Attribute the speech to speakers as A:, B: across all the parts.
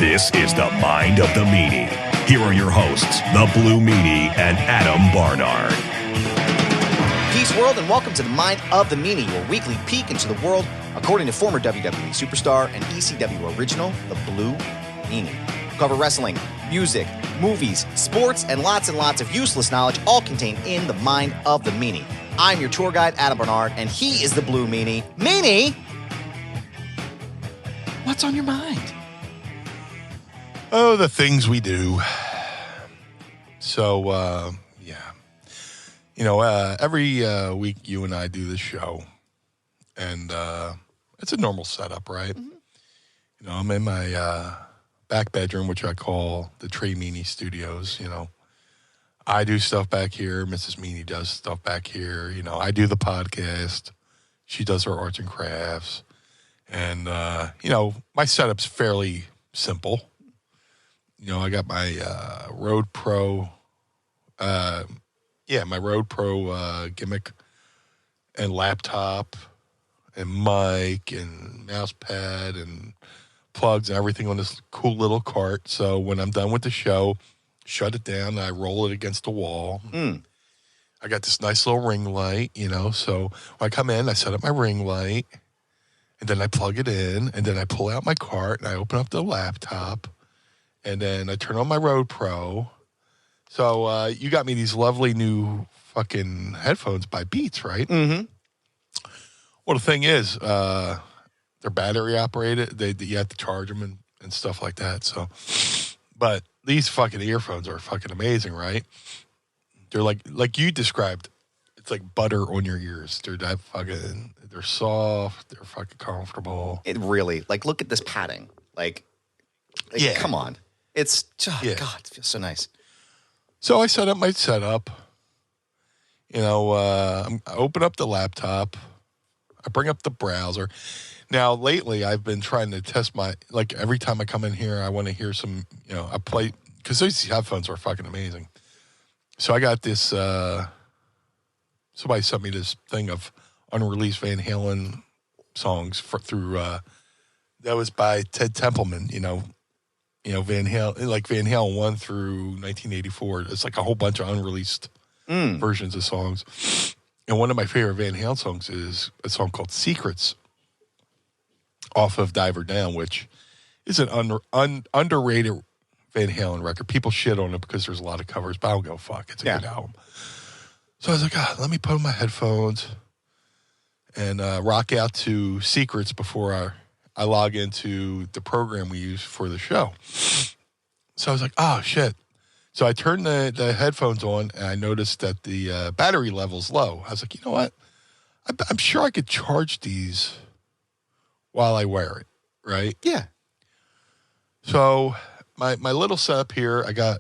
A: This is the Mind of the Meanie. Here are your hosts, the Blue Meanie and Adam Barnard.
B: Peace, world, and welcome to the Mind of the Meanie, your weekly peek into the world, according to former WWE superstar and ECW original, the Blue Meanie. We cover wrestling, music, movies, sports, and lots of useless knowledge, all contained in the Mind of the Meanie. I'm your tour guide, Adam Barnard, and he is the Blue Meanie. Meanie! What's on your mind?
C: Oh, the things we do. So, yeah. You know, every week you and I do this show, and it's a normal setup, right? Mm-hmm. You know, I'm in my back bedroom, which I call the DeMeanie studios. You know, I do stuff back here. Mrs. Meanie does stuff back here. You know, I do the podcast. She does her arts and crafts. And, you know, my setup's fairly simple. You know, I got my Road Pro, my Road Pro gimmick and laptop and mic and mouse pad and plugs and everything on this cool little cart. So when I'm done with the show, shut it down and I roll it against the wall. I got this nice little ring light, you know. So when I come in, I set up my ring light and then I plug it in and then I pull out my cart and I open up the laptop. And then I turn on my Road Pro. So you got me these lovely new fucking headphones by Beats, right? Mm-hmm. Well, the thing is, they're battery operated. You have to charge them and stuff like that. So, but these fucking earphones are fucking amazing, right? They're like you described. It's like butter on your ears. They're that fucking. They're soft. They're fucking comfortable.
B: It really, like, look at this padding. Like
C: yeah.
B: Come on. It's, God, it feels so nice.
C: So I set up my setup. You know, I open up the laptop. I bring up the browser. Now, lately, I've been trying to test like, every time I come in here, I want to hear some, you know, I play, because these headphones are fucking amazing. So I got this, somebody sent me this thing of unreleased Van Halen songs through, that was by Ted Templeman, you know, Van Halen 1 through 1984. It's like a whole bunch of unreleased versions of songs. And one of my favorite Van Halen songs is a song called Secrets off of Diver Down, which is an underrated Van Halen record. People shit on it because there's a lot of covers, but I don't go fuck. It's a good album. So I was like, let me put on my headphones and rock out to Secrets before I log into the program we use for the show. So I was like, oh, shit. So I turned the headphones on, and I noticed that the battery level's low. I was like, you know what? I'm sure I could charge these while I wear it, right?
B: Yeah.
C: So my little setup here, I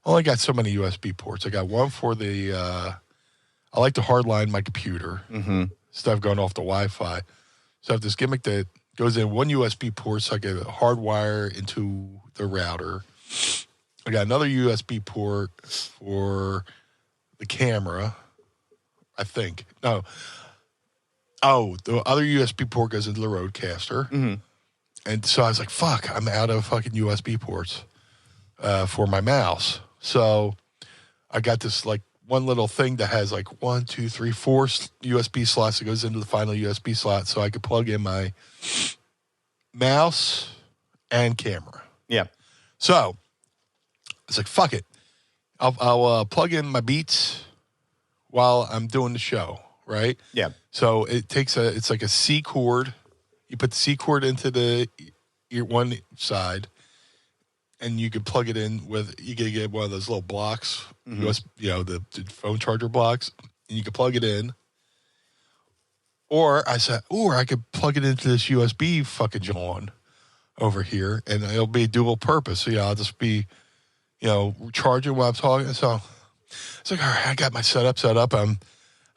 C: only got so many USB ports. I got one for the, I like to hardline my computer instead of going off the Wi-Fi. So I have this gimmick that goes in one USB port, so I get a hardwire into the router. I got another USB port for the camera, I think. No. Oh, the other USB port goes into the Rodecaster. Mm-hmm. And so I was like, fuck, I'm out of fucking USB ports for my mouse. So I got this, like, one little thing that has like 1, 2, 3, 4 USB slots that goes into the final USB slot, so I could plug in my mouse and camera.
B: Yeah.
C: So I was like, fuck it. I'll plug in my Beats while I'm doing the show, right?
B: Yeah.
C: So it's like a C cord. You put the C cord into the one side, and you could plug it in you could get one of those little blocks, the phone charger blocks, and you could plug it in. Or I could plug it into this USB fucking John over here, and it'll be dual purpose. So, I'll just be, charging while I'm talking. So it's like, all right, I got my setup set up. I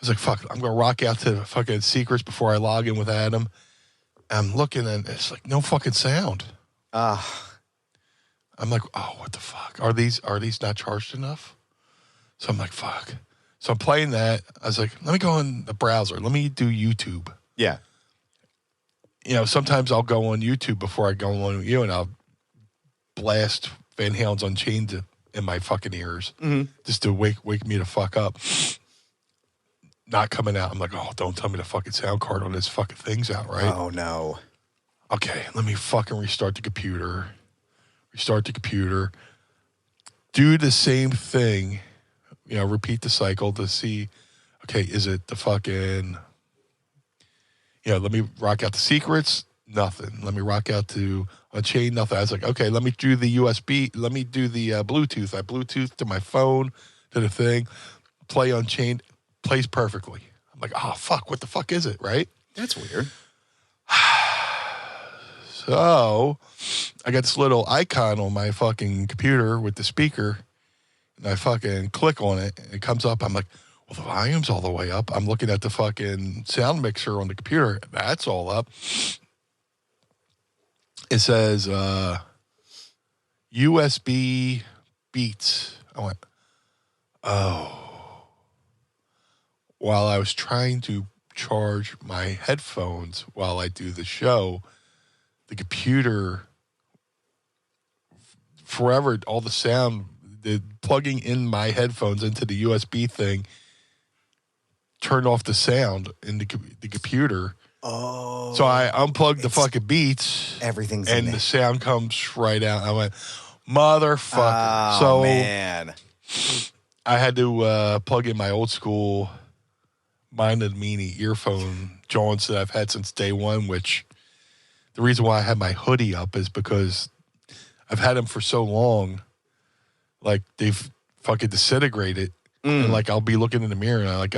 C: was like, fuck, I'm going to rock out to fucking Secrets before I log in with Adam. I'm looking, and it's like no fucking sound. I'm like, oh, what the fuck? Are these not charged enough? So I'm like, fuck. So I'm playing that. I was like, let me go in the browser. Let me do YouTube.
B: Yeah.
C: Sometimes I'll go on YouTube before I go on with you, and I'll blast Van Halen's Unchained in my fucking ears just to wake me the fuck up. Not coming out. I'm like, oh, don't tell me the fucking sound card on this fucking thing's out, right?
B: Oh, no.
C: Okay, let me fucking restart the computer. Do the same thing, repeat the cycle to see, okay, is it the fucking, let me rock out the secrets, nothing. Let me rock out to Unchained, nothing. I was like, okay, let me do the USB, let me do the Bluetooth. I Bluetooth to my phone, to the thing, play Unchained, plays perfectly. I'm like, oh, fuck, what the fuck is it, right?
B: That's weird.
C: So I got this little icon on my fucking computer with the speaker, and I fucking click on it, and it comes up. I'm like, well, the volume's all the way up. I'm looking at the fucking sound mixer on the computer. That's all up. It says USB Beats. I went, oh. While I was trying to charge my headphones while I do the show, the computer, forever, all the sound, plugging in my headphones into the USB thing, turned off the sound in the computer.
B: Oh.
C: So I unplugged the fucking Beats.
B: Everything's
C: and
B: in
C: the sound comes right out. I went, motherfucker.
B: Oh,
C: so
B: man.
C: I had to plug in my old school Meanie and Meanie earphone joints that I've had since day one, which the reason why I had my hoodie up is because I've had them for so long, like they've fucking disintegrated. And like I'll be looking in the mirror and I was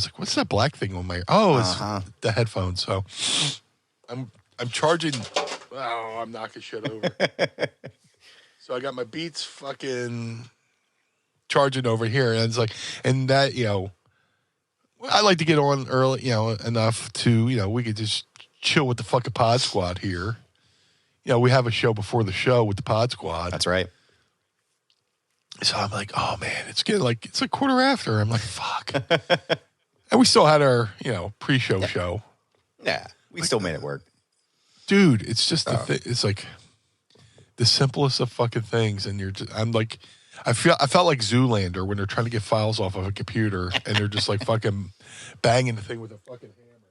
C: like, what's that black thing on my ear? Oh, it's the headphones. So I'm charging. Oh, I'm knocking shit over. So I got my Beats fucking charging over here, and it's like, and that I like to get on early, enough to we could just chill with the fucking Pod Squad here. We have a show before the show with the Pod Squad.
B: That's right.
C: So I'm like, oh man, it's getting it's like quarter after. I'm like, fuck. And we still had our, pre-show show.
B: Yeah, we still made it work.
C: Dude, it's just it's like the simplest of fucking things, and I'm like, I felt like Zoolander when they're trying to get files off of a computer, and they're just like fucking banging the thing with a fucking hammer.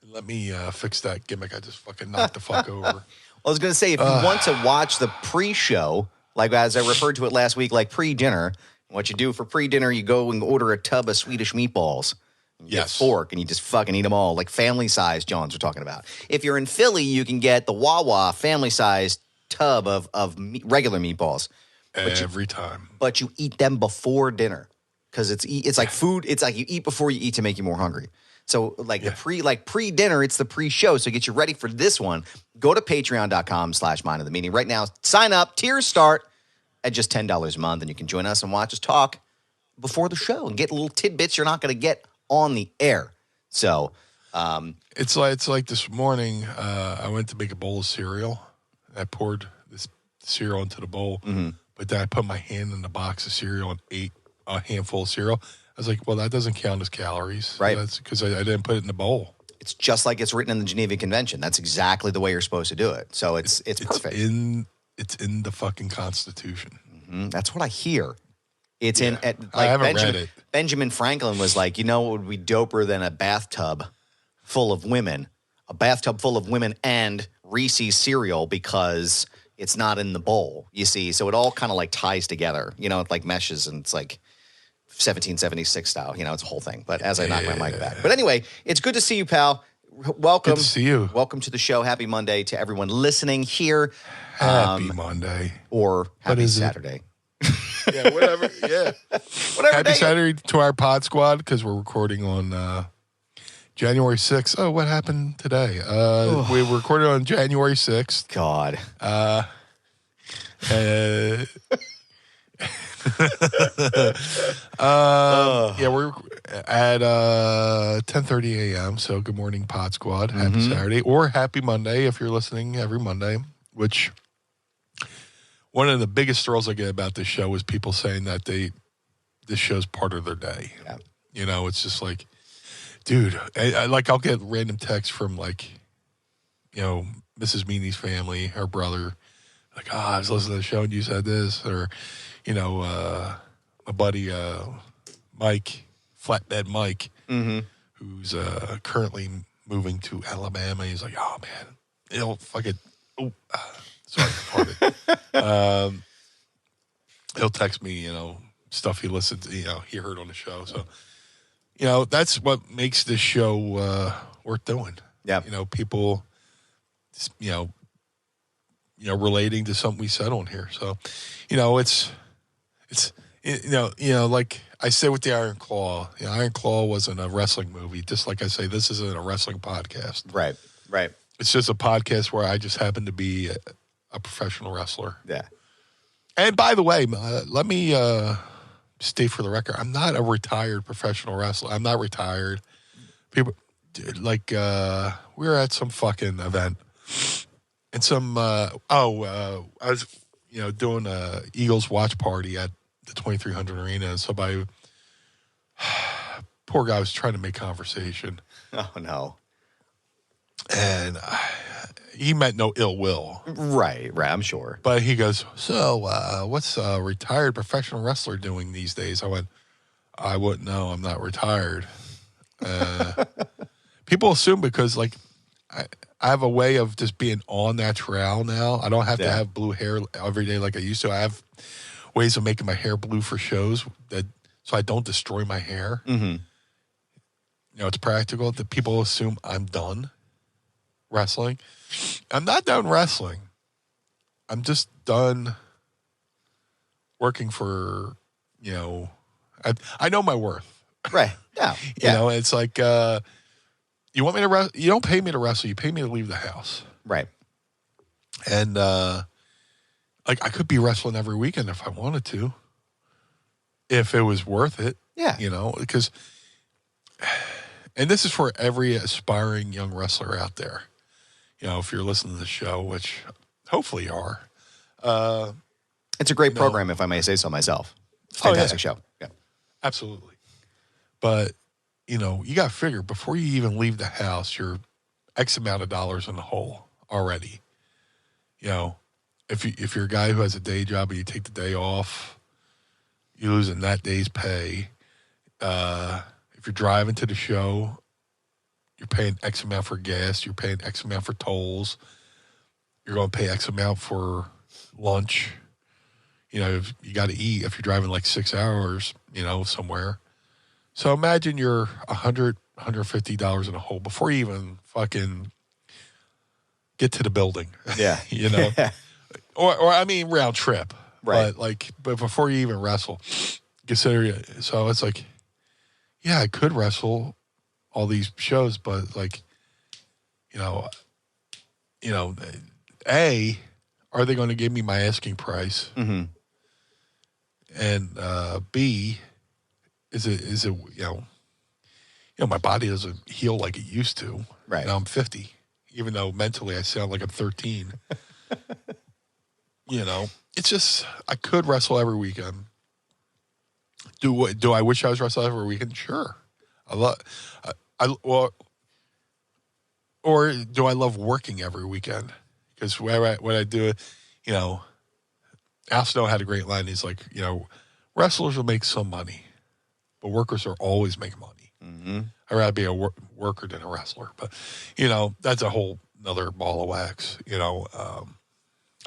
C: And let me fix that gimmick. I just fucking knocked the fuck over.
B: I was gonna say, if you want to watch the pre-show, like as I referred to it last week, like pre-dinner, what you do for pre-dinner, you go and order a tub of Swedish meatballs. You get a fork, and you just fucking eat them all, like family-sized Johns are talking about. If you're in Philly, you can get the Wawa family-sized tub of regular meatballs.
C: Every time.
B: But you eat them before dinner because it's like food. It's like you eat before you eat to make you more hungry. So the pre-dinner, it's the pre-show. So get you ready for this one. Go to patreon.com/Mind of the Meanie right now. Sign up. Tiers start at just $10 a month, and you can join us and watch us talk before the show and get little tidbits you're not going to get on the air. So
C: it's like this morning. I went to make a bowl of cereal. I poured this cereal into the bowl, but then I put my hand in the box of cereal and ate a handful of cereal. I was like, well, that doesn't count as calories.
B: Right.
C: That's because I didn't put it in the bowl.
B: It's just like it's written in the Geneva Convention. That's exactly the way you're supposed to do it. So it's perfect.
C: It's in the fucking Constitution.
B: Mm-hmm. That's what I hear. It's in.
C: I haven't read it.
B: Benjamin Franklin was like, what would be doper than a bathtub full of women? A bathtub full of women and Reese's cereal because it's not in the bowl, you see. So it all kind of like ties together. It like meshes, and it's like 1776 style. It's a whole thing. But as I knock my mic back. But anyway, it's good to see you, pal. Welcome.
C: Good to see you.
B: Welcome to the show. Happy Monday to everyone listening here.
C: Happy Monday.
B: Or happy Saturday.
C: Yeah, whatever. Yeah.
B: Whatever.
C: Happy Saturday to our Pod Squad, because we're recording on January 6th. Oh, what happened today? We recorded on January 6th.
B: God.
C: Yeah, we're at 10:30 a.m. So good morning, Pod Squad. Happy Saturday or happy Monday if you're listening every Monday. Which one of the biggest thrills I get about this show is people saying that this show's part of their day. Yeah. It's just like, dude, I'll get random texts from Mrs. Meanie's family, her brother, like, I was listening to the show and you said this, or, my buddy Mike, Flatbed Mike, who's currently moving to Alabama. He's like, oh man, it'll fucking. Sorry, pardon. He'll text me, stuff he listened to, he heard on the show. So, that's what makes this show worth doing.
B: Yeah.
C: People, relating to something we said on here. So, it's like I said with the Iron Claw. Iron Claw wasn't a wrestling movie. Just like I say, this isn't a wrestling podcast.
B: Right.
C: It's just a podcast where I just happen to be a professional wrestler.
B: Yeah.
C: And by the way, let me state for the record, I'm not a retired professional wrestler. I'm not retired. People, like, we were at some fucking event, and I was, doing a Eagles watch party at the 2300 Arena, and somebody, poor guy was trying to make conversation.
B: Oh, no.
C: And he meant no ill will.
B: Right, I'm sure.
C: But he goes, so what's a retired professional wrestler doing these days? I went, I wouldn't know. I'm not retired. People assume because, like, I have a way of just being all natural now. I don't have to have blue hair every day like I used to. I have ways of making my hair blue for shows so I don't destroy my hair.
B: Mm-hmm.
C: It's practical. That people assume I'm done wrestling. I'm not done wrestling. I'm just done working for, I know my worth.
B: Right. Yeah.
C: It's like, you want me to wrestle? You don't pay me to wrestle. You pay me to leave the house.
B: Right.
C: And, like, I could be wrestling every weekend if I wanted to, if it was worth it.
B: Yeah.
C: Because, and this is for every aspiring young wrestler out there. If you're listening to the show, which hopefully you are.
B: It's a great program, if I may say so myself. It's a fantastic show. Yeah.
C: Absolutely. But, you got to figure, before you even leave the house, you're X amount of dollars in the hole already. If you're a guy who has a day job and you take the day off, you're losing that day's pay. If you're driving to the show, you're paying X amount for gas. You're paying X amount for tolls. You're going to pay X amount for lunch. If you got to eat if you're driving like 6 hours, somewhere. So imagine you're $100, $150 in a hole before you even fucking get to the building.
B: Yeah.
C: Or I mean, round trip.
B: Right.
C: But before you even wrestle, consider it. So it's like, yeah, I could wrestle all these shows, but like, A, are they going to give me my asking price?
B: Mm-hmm.
C: And B, is it my body doesn't heal like it used to.
B: Right.
C: Now I'm 50, even though mentally I sound like I'm 13. It's just, I could wrestle every weekend. Do I wish I was wrestling every weekend? Sure. Or do I love working every weekend? Because when I do it, Al Snow had a great line. He's like, wrestlers will make some money, but workers are always making money.
B: Mm-hmm.
C: I'd rather be a worker than a wrestler. But, that's a whole another ball of wax.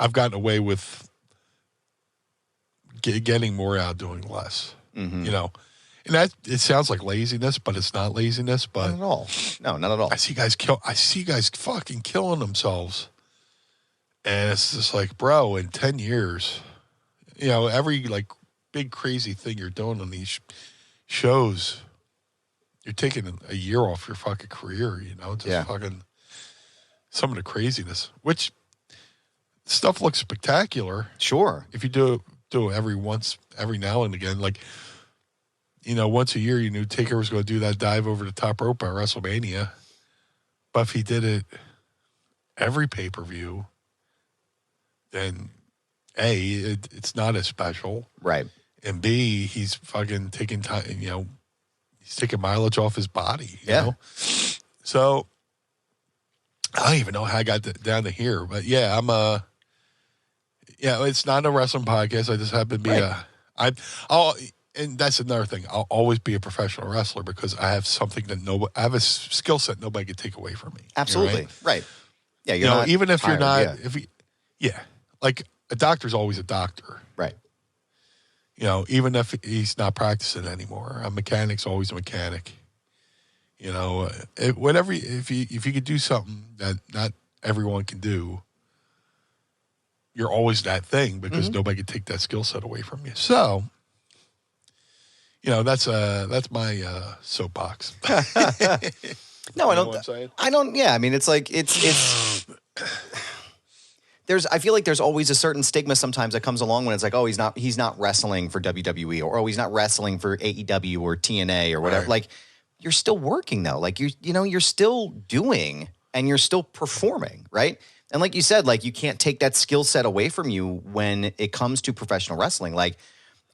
C: I've gotten away with getting more out, doing less.
B: Mm-hmm.
C: And that, it sounds like laziness, but it's not laziness. But
B: not at all. No, not at all.
C: I see guys fucking killing themselves, and it's just like, bro, in 10 years, every like big crazy thing you're doing on these shows, you're taking a year off your fucking career. Fucking some of the craziness, which stuff looks spectacular.
B: Sure,
C: if you do every now and again, like. Once a year, you knew Taker was going to do that dive over the top rope at WrestleMania. But if he did it every pay-per-view, then A, it's not as special.
B: Right.
C: And B, he's fucking taking time, he's taking mileage off his body. You know? So, I don't even know how I got down to here. But yeah, I'm Yeah, it's not a wrestling podcast. I just happen to be and that's another thing. I'll always be a professional wrestler because I have something that I have a skill set nobody can take away from me.
B: Absolutely. Right. Yeah,
C: you're not even if
B: tired,
C: you're not, like a doctor's always a doctor.
B: Right.
C: Even if he's not practicing anymore, a mechanic's always a mechanic. If you could do something that not everyone can do, you're always that thing because nobody can take that skill set away from you. So, that's my soapbox.
B: No, I don't. I don't. Yeah, I mean, it's like it's. I feel like there's always a certain stigma sometimes that comes along when it's like, oh, he's not wrestling for WWE, or oh, he's not wrestling for AEW or TNA or whatever. Right. Like, you're still working though. Like you're still doing and you're still performing, right? And like you said, like you can't take that skill set away from you when it comes to professional wrestling. Like,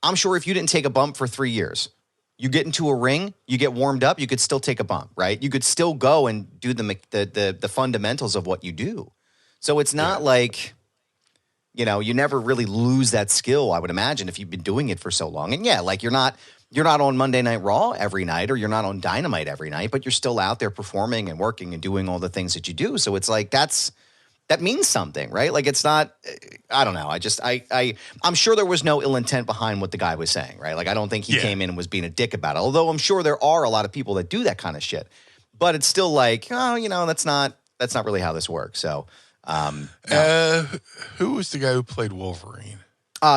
B: I'm sure if you didn't take a bump for 3 years, you get into a ring, you get warmed up, you could still take a bump, right? You could still go and do the fundamentals of what you do. So it's not like, you never really lose that skill, I would imagine, if you've been doing it for so long. And yeah, like you're not on Monday Night Raw every night, or you're not on Dynamite every night, but you're still out there performing and working and doing all the things that you do. So it's like that means something, right? Like it's not, I don't know. I'm sure there was no ill intent behind what the guy was saying, right? Like I don't think he came in and was being a dick about it. Although I'm sure there are a lot of people that do that kind of shit. But it's still like, oh, that's not really how this works. So, no.
C: Who was the guy who played Wolverine?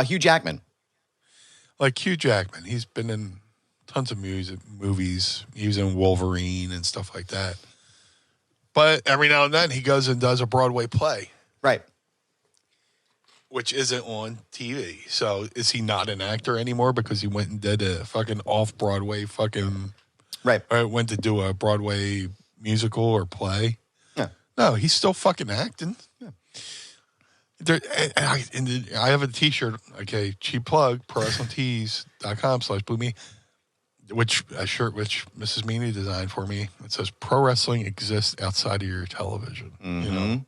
B: Hugh Jackman.
C: Like Hugh Jackman, he's been in tons of movies. He was in Wolverine and stuff like that. But every now and then he goes and does a Broadway play.
B: Right.
C: Which isn't on TV. So is he not an actor anymore because he went and did a fucking off-Broadway fucking...
B: Right.
C: Or went to do a Broadway musical or play? Yeah. No, he's still fucking acting. Yeah. I have a t-shirt, okay, cheap plug, ProWrestlingTees.com/BlueMeanie, a shirt which Mrs. Meanie designed for me. It says, "Pro wrestling exists outside of your television." And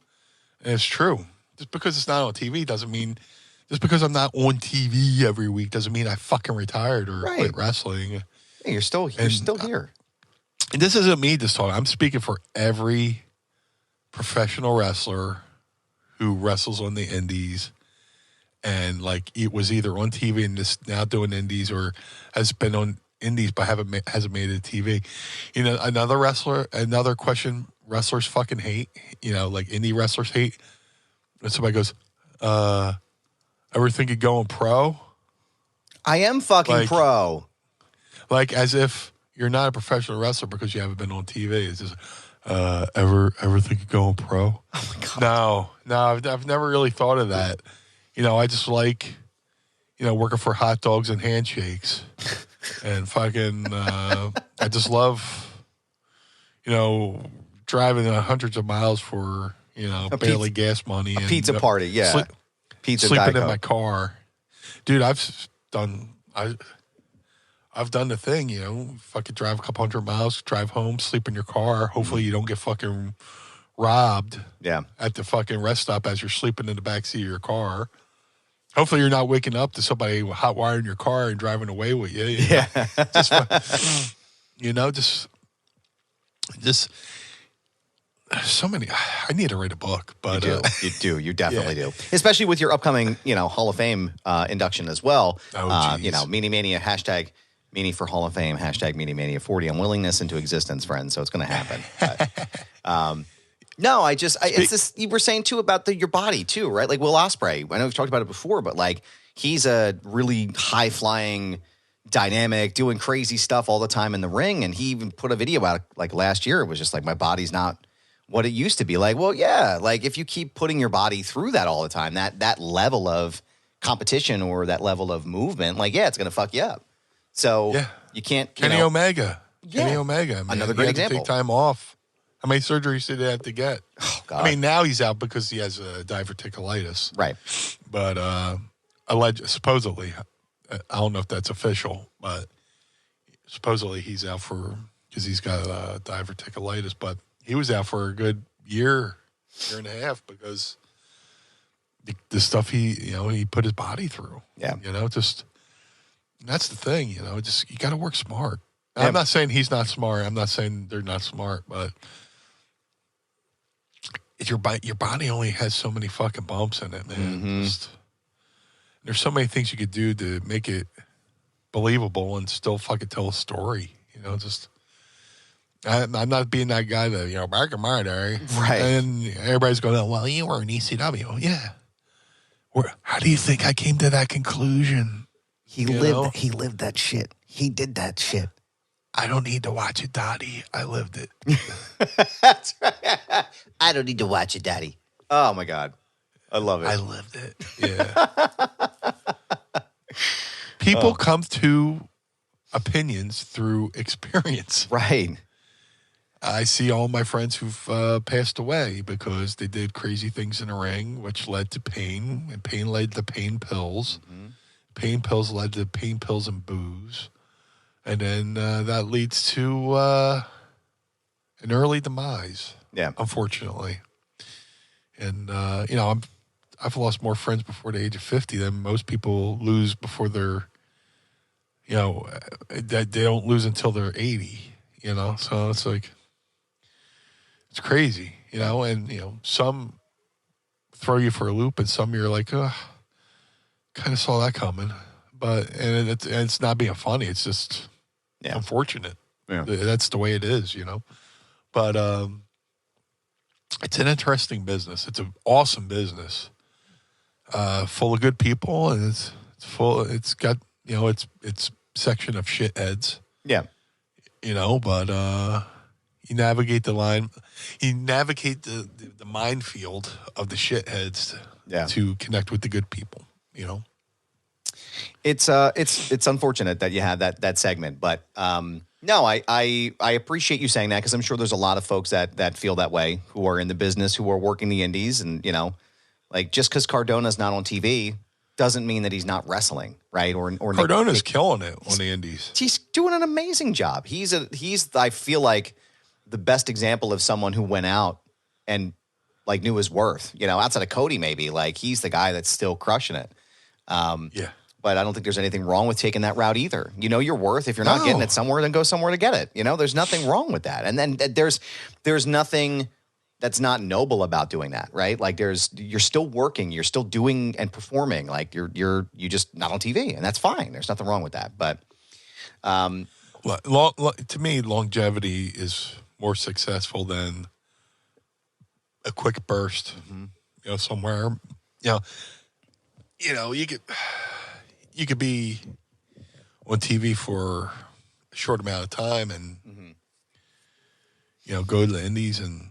C: it's true. Just because it's not on TV doesn't mean, just because I'm not on TV every week doesn't mean I fucking retired or quit wrestling.
B: Yeah, you're still here.
C: And this isn't me just talking. I'm speaking for every professional wrestler who wrestles on the indies and like it was either on TV and just now doing indies or has been on indies but hasn't made it TV. Another question wrestlers fucking hate, like indie wrestlers hate. And somebody goes, ever think of going pro? I
B: am fucking pro.
C: Like as if you're not a professional wrestler because you haven't been on TV. It's just, ever think of going pro?
B: Oh my God.
C: No, I've never really thought of that. I just like, working for hot dogs and handshakes and fucking, I just love, driving hundreds of miles for, barely gas money.
B: A pizza party, yeah. Pizza
C: sleeping in my car. Dude, I've done the thing, fucking drive a couple hundred miles, drive home, sleep in your car. Hopefully you don't get fucking robbed at the fucking rest stop as you're sleeping in the backseat of your car. Hopefully you're not waking up to somebody hot wiring your car and driving away with you.
B: Yeah.
C: Just so many. I need to write a book, but
B: you definitely do. Especially with your upcoming, Hall of Fame induction as well. Meanie Mania, hashtag Meanie for Hall of Fame, hashtag Meanie Mania 40. I'm willing this into existence, friends, so it's going to happen. But, no, it's this, you were saying too about your body too, right? Like Will Ospreay, I know we've talked about it before, but like he's a really high flying, dynamic, doing crazy stuff all the time in the ring. And he even put a video out like last year. It was just like, my body's not what it used to be. Like, well, yeah, like if you keep putting your body through that all the time, that level of competition or that level of movement, like, yeah, it's going to fuck you up. So you can't.
C: Kenny Omega. Man.
B: Another great example.
C: Take time off. How many surgeries did he have to get?
B: Oh, God.
C: I mean, now he's out because he has diverticulitis.
B: Right.
C: But supposedly, I don't know if that's official, but supposedly he's out because he's got diverticulitis. But he was out for a good year and a half because the stuff he put his body through.
B: Yeah.
C: Just that's the thing. Just you got to work smart.
B: Yeah.
C: I'm not saying he's not smart. I'm not saying they're not smart, but your body only has so many fucking bumps in it, man.
B: Mm-hmm.
C: There's so many things you could do to make it believable and still fucking tell a story. I'm not being that guy that, back in my day.
B: Right.
C: And everybody's going, oh, well, you were an ECW. Yeah. How do you think I came to that conclusion?
B: He lived that shit. He did that shit.
C: I don't need to watch it, Dottie. I lived it.
B: That's right. I don't need to watch it, Daddy. Oh, my God. I love it.
C: I lived it. Yeah. People come to opinions through experience.
B: Right.
C: I see all my friends who've passed away because they did crazy things in the ring, which led to pain, and pain led to pain pills. Mm-hmm. Pain pills led to pain pills and booze. And then that leads to an early demise, unfortunately. And, I've lost more friends before the age of 50 than most people lose before they're, that they don't lose until they're 80, So it's like, it's crazy, and, some throw you for a loop and some you're like, kind of saw that coming. But, and it's not being funny. It's just unfortunate. Yeah. That's the way it is, But it's an interesting business. It's an awesome business, full of good people, and it's full. It's got it's section of shitheads. Yeah, but you navigate the line, you navigate the minefield of the shitheads to connect with the good people.
B: It's unfortunate that you have that segment, but no, I appreciate you saying that because I'm sure there's a lot of folks that feel that way who are in the business, who are working the indies, and like just because Cardona's not on TV doesn't mean that he's not wrestling, right? Or
C: Cardona's killing it on the indies.
B: He's doing an amazing job. He's I feel like the best example of someone who went out and like knew his worth. Outside of Cody, maybe like he's the guy that's still crushing it. Yeah. But I don't think there's anything wrong with taking that route either. You know your worth. If you're not getting it somewhere, then go somewhere to get it. There's nothing wrong with that. And then there's nothing that's not noble about doing that, right? Like you're still working, you're still doing and performing. Like you're just not on TV, and that's fine. There's nothing wrong with that. But
C: to me, longevity is more successful than a quick burst. Mm-hmm. Somewhere. You could be on TV for a short amount of time and, go to the indies and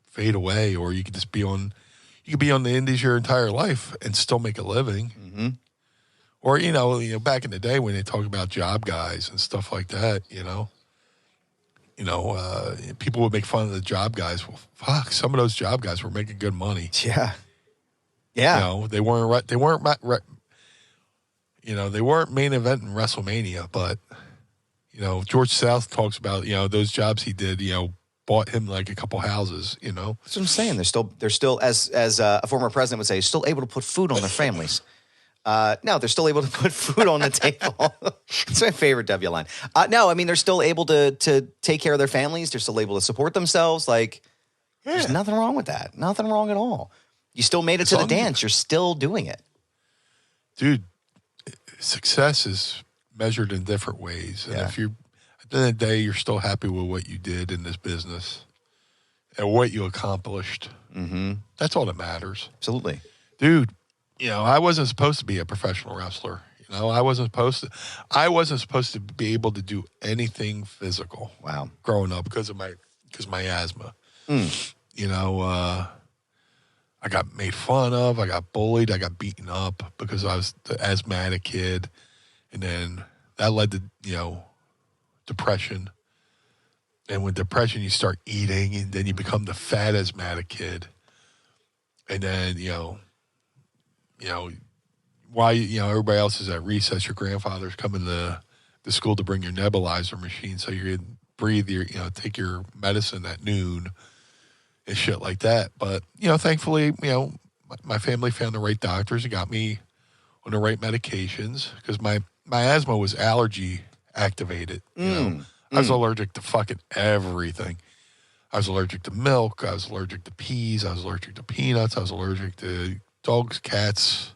C: fade away, or you could just be on the indies your entire life and still make a living. Mm-hmm. Or, back in the day when they talk about job guys and stuff like that, people would make fun of the job guys. Well, fuck, some of those job guys were making good money.
B: Yeah. Yeah.
C: They weren't they weren't main eventing WrestleMania, but George South talks about those jobs he did. Bought him like a couple houses. That's
B: what I'm saying. They're still as a former president would say, still able to put food on their families. No, they're still able to put food on the table. It's my favorite W line. No, I mean they're still able to take care of their families. They're still able to support themselves. Like there's nothing wrong with that. Nothing wrong at all. You still made it to the dance. You're still doing it,
C: dude. Success is measured in different ways. And if you're, at the end of the day, you're still happy with what you did in this business and what you accomplished. Mm-hmm. That's all that matters.
B: Absolutely.
C: Dude, I wasn't supposed to be a professional wrestler. I wasn't supposed to be able to do anything physical.
B: Wow.
C: Growing up because of my asthma. I got made fun of. I got bullied. I got beaten up because I was the asthmatic kid. And then that led to, depression. And with depression, you start eating, and then you become the fat asthmatic kid. And then, while everybody else is at recess, your grandfather's coming to the school to bring your nebulizer machine so you can breathe take your medicine at noon and shit like that. But, thankfully, my family found the right doctors and got me on the right medications because my asthma was allergy activated. You know, I was allergic to fucking everything. I was allergic to milk. I was allergic to peas. I was allergic to peanuts. I was allergic to dogs, cats.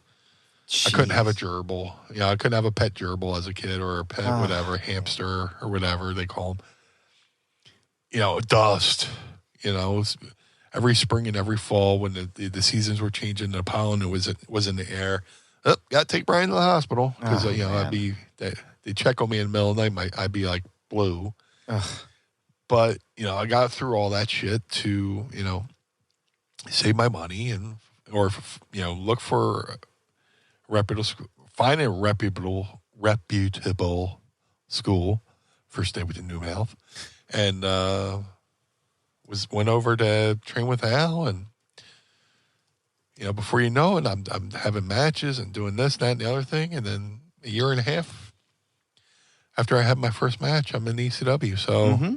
C: Jeez. I couldn't have a gerbil. You know, I couldn't have a pet gerbil as a kid or a pet whatever, hamster or whatever they call them. You know, dust. You know, every spring and every fall when the seasons were changing, the pollen was in the air. Oh, got to take Brian to the hospital because you know they check on me in the middle of the night. I'd be like blue. Ugh. But, you know, I got through all that shit to, you know, save my money or you know, look for find a reputable school, first day with the new mouth, and went over to train with Al, and, you know, before you know it, I'm having matches and doing this, that, and the other thing, and then a year and a half after I had my first match, I'm in ECW, so... Mm-hmm.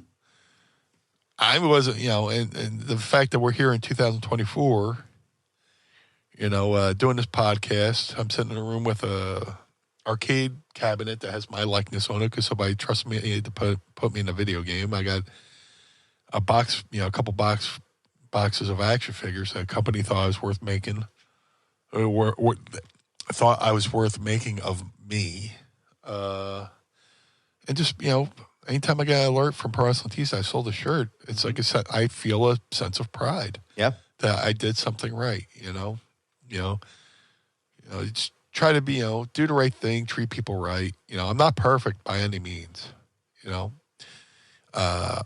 C: I wasn't, you know, and the fact that we're here in 2024, you know, doing this podcast, I'm sitting in a room with a arcade cabinet that has my likeness on it because somebody trusted me to put me in a video game. I got a box, you know, a couple boxes of action figures that a company thought I was worth making, thought I was worth making of me, and just, you know. Anytime I get an alert from Pro Wrestling Tees, I sold a shirt. It's like I feel a sense of pride. Yeah, that I did something right. You know, just try to be, you know, do the right thing, treat people right. You know, I'm not perfect by any means. You know, the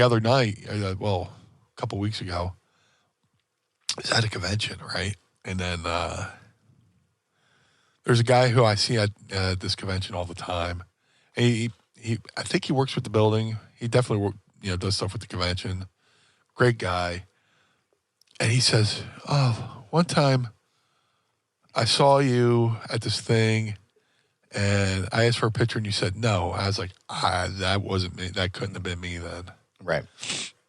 C: other night, well, a couple weeks ago, I was at a convention, right, and then there's a guy who I see at this convention all the time. He I think he works with the building. He definitely does stuff with the convention. Great guy. And he says, "Oh, one time I saw you at this thing and I asked for a picture and you said no." I was like, that wasn't me. That couldn't have been me then. Right.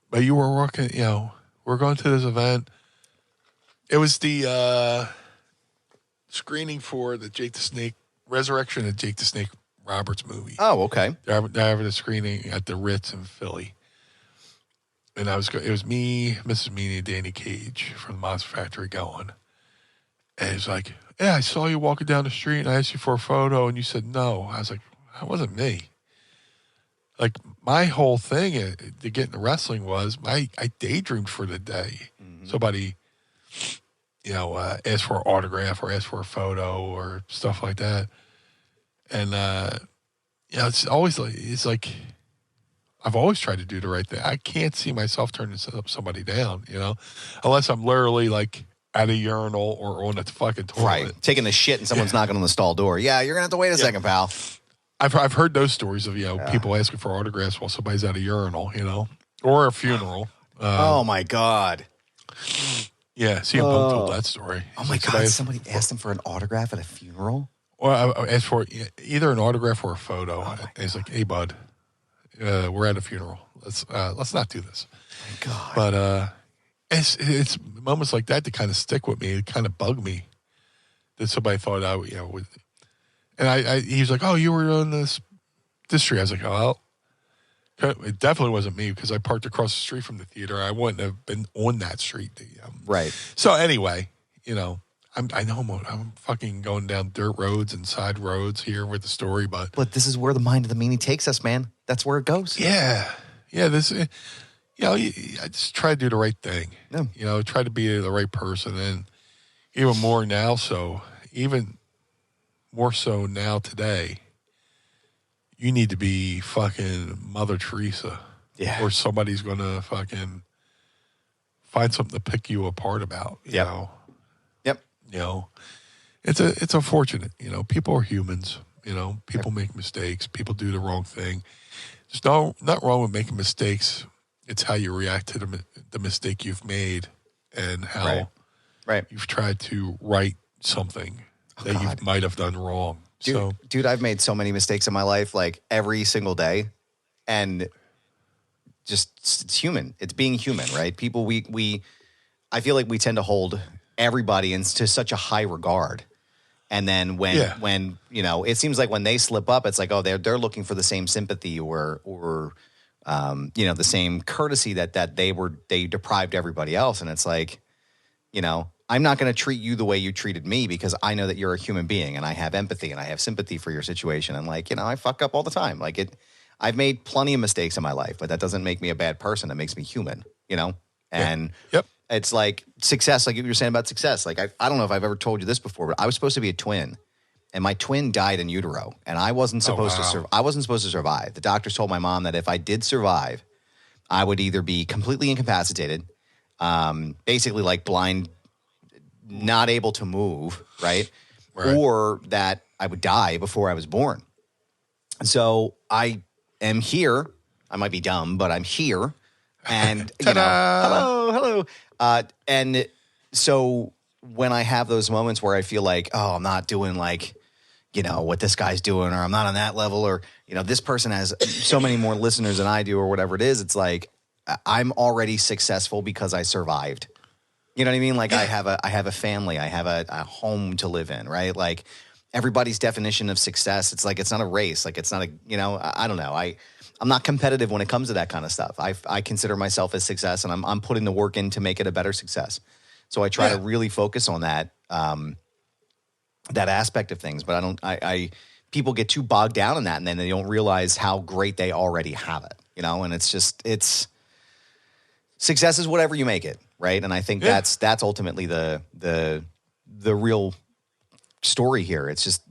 C: But you were working, you know, we're going to this event. It was the screening for the Jake the Snake, Resurrection of Jake the Snake Roberts movie. Oh, okay. They're having a screening at the Ritz in Philly. And it was me, Mrs. Meanie, and Danny Cage from the Monster Factory going. And he's like, "Yeah, I saw you walking down the street and I asked you for a photo and you said no." I was like, "That wasn't me." Like, my whole thing to get into wrestling was I daydreamed for the day. Mm-hmm. Somebody, you know, asked for an autograph or asked for a photo or stuff like that. And, you know, it's always like, I've always tried to do the right thing. I can't see myself turning somebody down, you know, unless I'm literally like at a urinal or on a fucking toilet. Right. Taking a shit and someone's knocking on the stall door. Yeah, you're going to have to wait a second, pal. I've heard those stories of, you know, people asking for autographs while somebody's at a urinal, you know, or a funeral. Oh, my God. Yeah, CM Punk told that story. Oh, my God. Somebody asked him for an autograph at a funeral? Well, I asked for either an autograph or a photo. And he's like, "Hey, bud, we're at a funeral. Let's not do this." My God. But it's moments like that kind of stick with me. It kind of bug me that somebody thought I, you know, would. And he was like, "Oh, you were on this street." I was like, "Oh, well, it definitely wasn't me because I parked across the street from the theater. I wouldn't have been on that street." Right. So anyway, you know. I know I'm fucking going down dirt roads and side roads here with the story, but this is where the mind of the meanie takes us, man. That's where it goes. Yeah. This, you know, I just try to do the right thing. Yeah. You know, try to be the right person, and even more now. So even more so now today, you need to be fucking Mother Teresa, or somebody's gonna fucking find something to pick you apart about. You know. You know, it's unfortunate. You know, people are humans. You know, people make mistakes. People do the wrong thing. There's not wrong with making mistakes. It's how you react to the mistake you've made and how you've tried to right something that you might have done wrong. Dude, I've made so many mistakes in my life, like every single day, and just it's human. It's being human, right? People,
B: I feel like we tend to hold everybody into such a high regard. And then when you know, it seems like when they slip up, it's like, oh, they're looking for the same sympathy or you know, the same courtesy that they deprived everybody else. And it's like, you know, I'm not going to treat you the way you treated me because I know that you're a human being and I have empathy and I have sympathy for your situation. And like, you know, I fuck up all the time. Like I've made plenty of mistakes in my life, but that doesn't make me a bad person. It makes me human, you know? And it's like success, like you were saying about success. Like, I don't know if I've ever told you this before, but I was supposed to be a twin and my twin died in utero and I wasn't supposed I wasn't supposed to survive. The doctors told my mom that if I did survive, I would either be completely incapacitated, basically like blind, not able to move, right? Or that I would die before I was born. So I am here. I might be dumb, but I'm here. And, you know, hello. And so when I have those moments where I feel like, oh, I'm not doing like, you know, what this guy's doing, or I'm not on that level, or, you know, this person has so many more listeners than I do, or whatever it is, it's like I'm already successful because I survived. You know what I mean? Like I have a family, I have a home to live in, right? Like everybody's definition of success, it's like, it's not a race. Like it's not a, you know, I don't know. I'm not competitive when it comes to that kind of stuff. I consider myself as success, and I'm putting the work in to make it a better success. So I try to really focus on that that aspect of things. But people get too bogged down in that, and then they don't realize how great they already have it. You know, and it's success is whatever you make it, right? And I think that's ultimately the real story here. It's just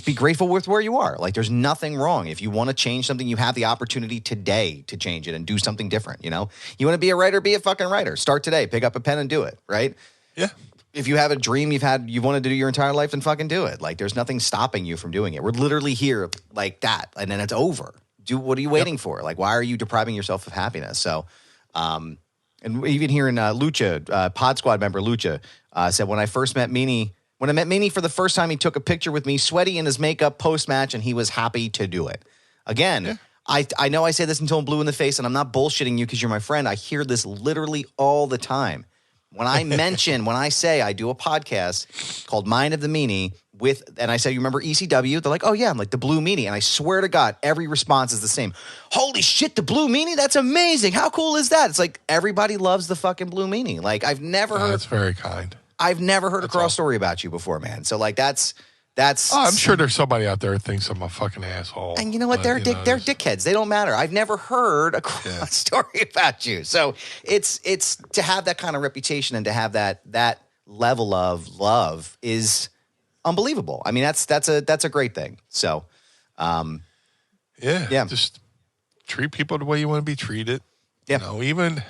B: be grateful with where you are. Like there's nothing wrong. If you want to change something, you have the opportunity today to change it and do something different, you know? You want to be a writer, be a fucking writer. Start today, pick up a pen and do it, right?
C: Yeah.
B: If you have a dream you've wanted to do your entire life, then fucking do it. Like there's nothing stopping you from doing it. We're literally here like that, and then it's over. What are you waiting for? Like, why are you depriving yourself of happiness? So, and even here in Lucha, Pod Squad member Lucha said, when I met Meanie for the first time, he took a picture with me, sweaty in his makeup post-match, and he was happy to do it. Again, I know I say this until I'm blue in the face, and I'm not bullshitting you because you're my friend. I hear this literally all the time. When I say I do a podcast called Mind of the Meanie and I say, you remember ECW? They're like, oh yeah, I'm like the Blue Meanie. And I swear to God, every response is the same. Holy shit, the Blue Meanie? That's amazing. How cool is that? It's like everybody loves the fucking Blue Meanie. Like I've never heard.
C: That's very kind.
B: I've never heard a cross story about you before, man. So like that's.
C: Oh, I'm sure there's somebody out there who thinks I'm a fucking asshole.
B: And you know what? They're dickheads. They don't matter. I've never heard a cross story about you. So it's to have that kind of reputation and to have that level of love is unbelievable. I mean, that's a great thing. So,
C: yeah. Just treat people the way you want to be treated.
B: Yeah.
C: You know, even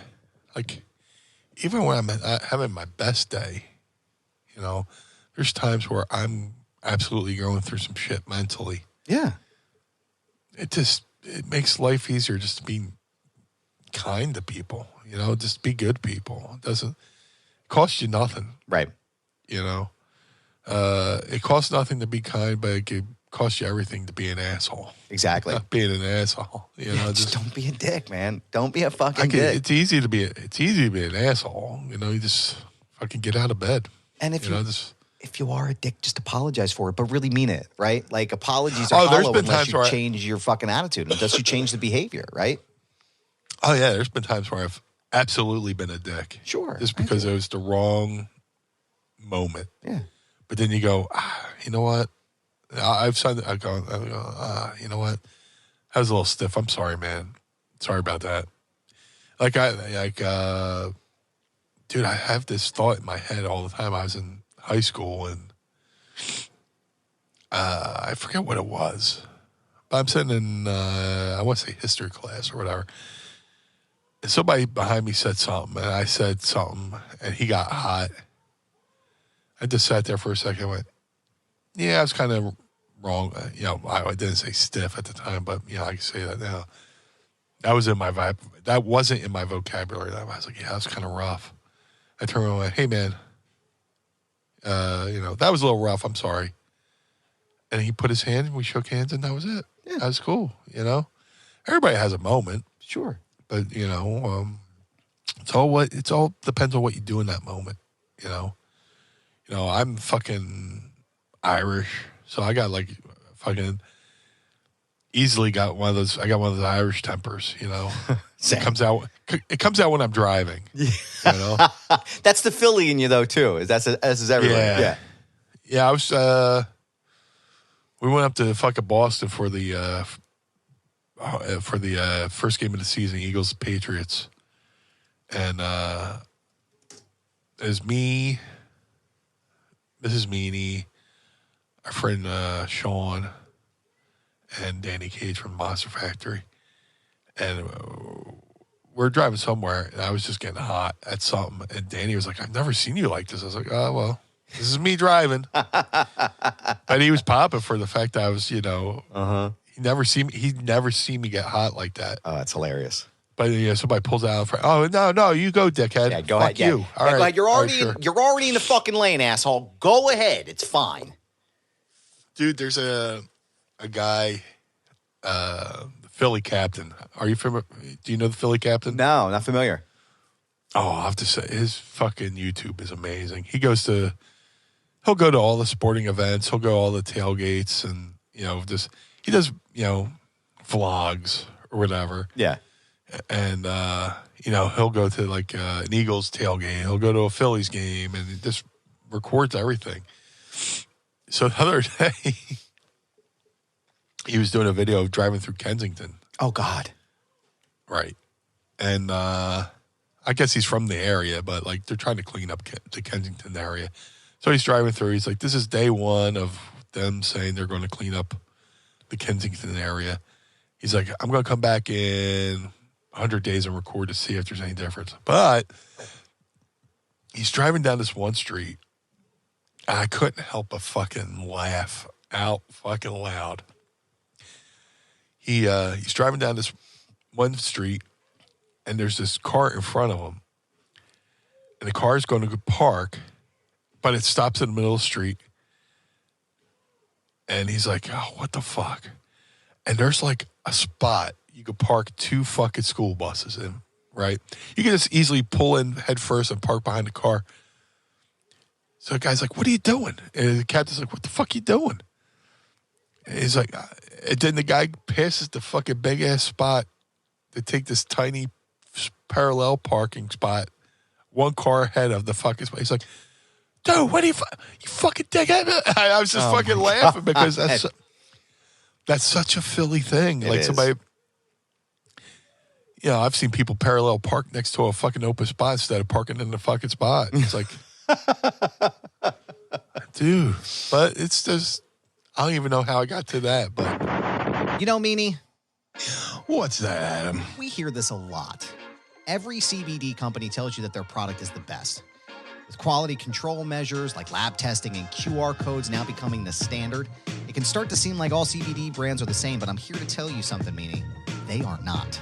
C: when I'm having my best day, you know, there's times where I'm absolutely going through some shit mentally.
B: Yeah.
C: It makes life easier just to be kind to people, you know, just be good people. It doesn't cost you nothing.
B: Right.
C: You know, it costs nothing to be kind, but it could cost you everything to be an asshole.
B: Exactly.
C: Not being an asshole. You know,
B: just don't be a dick, man. Don't be a fucking dick.
C: It's easy to be an asshole. You know, you just fucking get out of bed.
B: And if you are a dick, just apologize for it, but really mean it, right? Like apologies are hollow unless you change your fucking attitude, unless you change the behavior, right?
C: Oh yeah, there's been times where I've absolutely been a dick.
B: Sure.
C: Just because it was the wrong moment.
B: Yeah.
C: But then you go, you know what? You know what? I was a little stiff. I'm sorry, man. Sorry about that. Dude, I have this thought in my head all the time. I was in high school, and I forget what it was. But I'm sitting in, I want to say history class or whatever. And somebody behind me said something, and I said something, and he got hot. I just sat there for a second and went, yeah, I was kind of wrong. You know, I didn't say stiff at the time, but, you know, I can say that now. That wasn't in my vocabulary. I was like, yeah, that was kind of rough. I turned around and went, hey, man, you know, that was a little rough. I'm sorry. And he put his hand, and we shook hands, and that was it. Yeah. That was cool, you know? Everybody has a moment.
B: Sure.
C: But, you know, It's all depends on what you do in that moment, you know. I'm fucking Irish, so I got like fucking easily got one of those. I got one of those Irish tempers, you know. It comes out when I'm driving. You know,
B: that's the Philly in you though too. That's everywhere.
C: Yeah. I was. We went up to fucking Boston for the first game of the season, Eagles Patriots, and it was me, Mrs. Meanie, our friend Sean, and Danny Cage from Monster Factory, and we're driving somewhere, and I was just getting hot at something, and Danny was like, "I've never seen you like this." I was like, "Oh well, this is me driving," but he was popping for the fact that I was, He'd never see me get hot like that.
B: Oh, that's hilarious.
C: But somebody pulls out. Oh no, you go, dickhead.
B: Yeah, go
C: Fuck
B: ahead.
C: you.
B: Yeah.
C: All right.
B: Go ahead. You're already
C: sure.
B: you're already in the fucking lane, asshole. Go ahead. It's fine.
C: Dude, there's a guy, Philly Captain. Are you familiar? Do you know the Philly Captain?
B: No, not familiar.
C: Oh, I'll have to say his fucking YouTube is amazing. He'll go to all the sporting events. He'll go to all the tailgates, and he does vlogs or whatever.
B: Yeah.
C: And he'll go to like an Eagles tailgate. He'll go to a Phillies game, and he just records everything. So the other day, he was doing a video of driving through Kensington.
B: Oh God.
C: Right. And I guess he's from the area, but like they're trying to clean up the Kensington area. So he's driving through. He's like, this is day one of them saying they're going to clean up the Kensington area. He's like, I'm going to come back in 100 days and record to see if there's any difference. But he's driving down this one street, and I couldn't help but fucking laugh out fucking loud. He's driving down this one street, and there's this car in front of him. And the car is going to park, but it stops in the middle of the street. And he's like, oh, what the fuck? And there's like a spot you could park 2 fucking school buses in, right? You can just easily pull in head first and park behind the car. So the guy's like, what are you doing? And the captain's like, what the fuck are you doing? And he's like, and then the guy passes the fucking big ass spot to take this tiny parallel parking spot, 1 car ahead of the fucking spot. He's like, dude, what are you fucking dickhead? I was just fucking laughing because that's such a Philly thing.
B: It
C: like
B: is.
C: Somebody, I've seen people parallel park next to a fucking open spot instead of parking in the fucking spot. It's like, dude, but it's just, I don't even know how I got to that. But
B: Meanie,
C: what's that, Adam?
B: we hear this a lot. Every CBD company tells you that their product is the best. With quality control measures like lab testing and QR codes now becoming the standard, it can start to seem like all CBD brands are the same, but I'm here to tell you something, Meanie. They are not.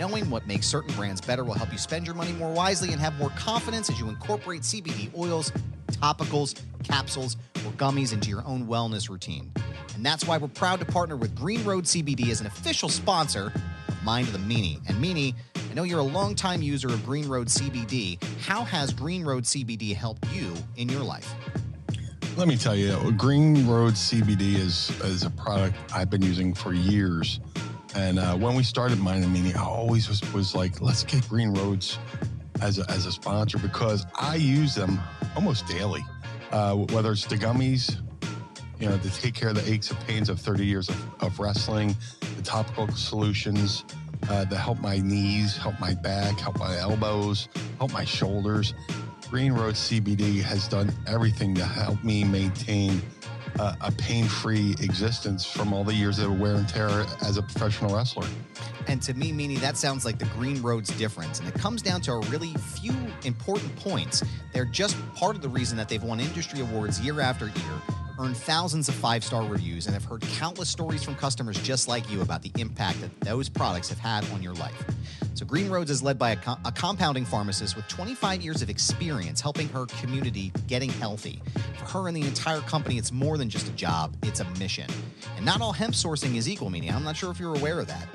B: Knowing what makes certain brands better will help you spend your money more wisely and have more confidence as you incorporate CBD oils, topicals, capsules, or gummies into your own wellness routine. And that's why we're proud to partner with Green Road CBD as an official sponsor of Mind of the Meanie. And Meanie, I know you're a longtime user of Green Road CBD. How has Green Road CBD helped you in your life?
D: Let me tell you, Green Road CBD is a product I've been using for years. And when we started Mind of the Meanie, I always was like, let's get Green Roads as a sponsor because I use them almost daily. Whether it's the gummies, to take care of the aches and pains of 30 years of wrestling, the topical solutions to help my knees, help my back, help my elbows, help my shoulders. Green Road CBD has done everything to help me maintain a pain-free existence from all the years of wear and tear as a professional wrestler.
B: And to me, Meanie, that sounds like the Green Road's difference. And it comes down to a really few important points. They're just part of the reason that they've won industry awards year after year, earned thousands of 5-star reviews, and have heard countless stories from customers just like you about the impact that those products have had on your life. So Green Roads is led by a compounding pharmacist with 25 years of experience helping her community getting healthy. For her and the entire company, it's more than just a job, it's a mission. And not all hemp sourcing is equal, Meanie. I'm not sure if you're aware of that.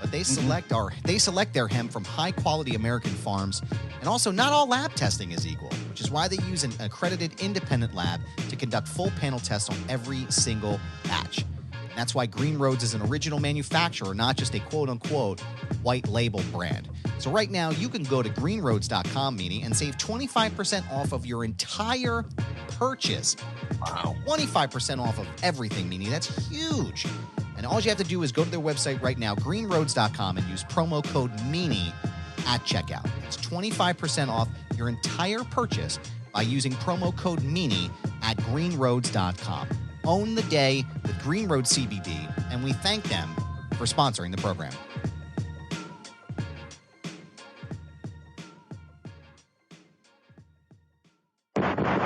B: but they select their hemp from high-quality American farms, and also not all lab testing is equal, which is why they use an accredited independent lab to conduct full panel tests on every single batch. And that's why Green Roads is an original manufacturer, not just a quote-unquote white label brand. So right now, you can go to greenroads.com, Meanie, and save 25% off of your entire purchase. Wow. 25% off of everything, Meanie. That's huge. And all you have to do is go to their website right now, greenroads.com, and use promo code Meanie at checkout. It's 25% off your entire purchase by using promo code Meanie at greenroads.com. Own the day with Green Road CBD, and we thank them for sponsoring the program.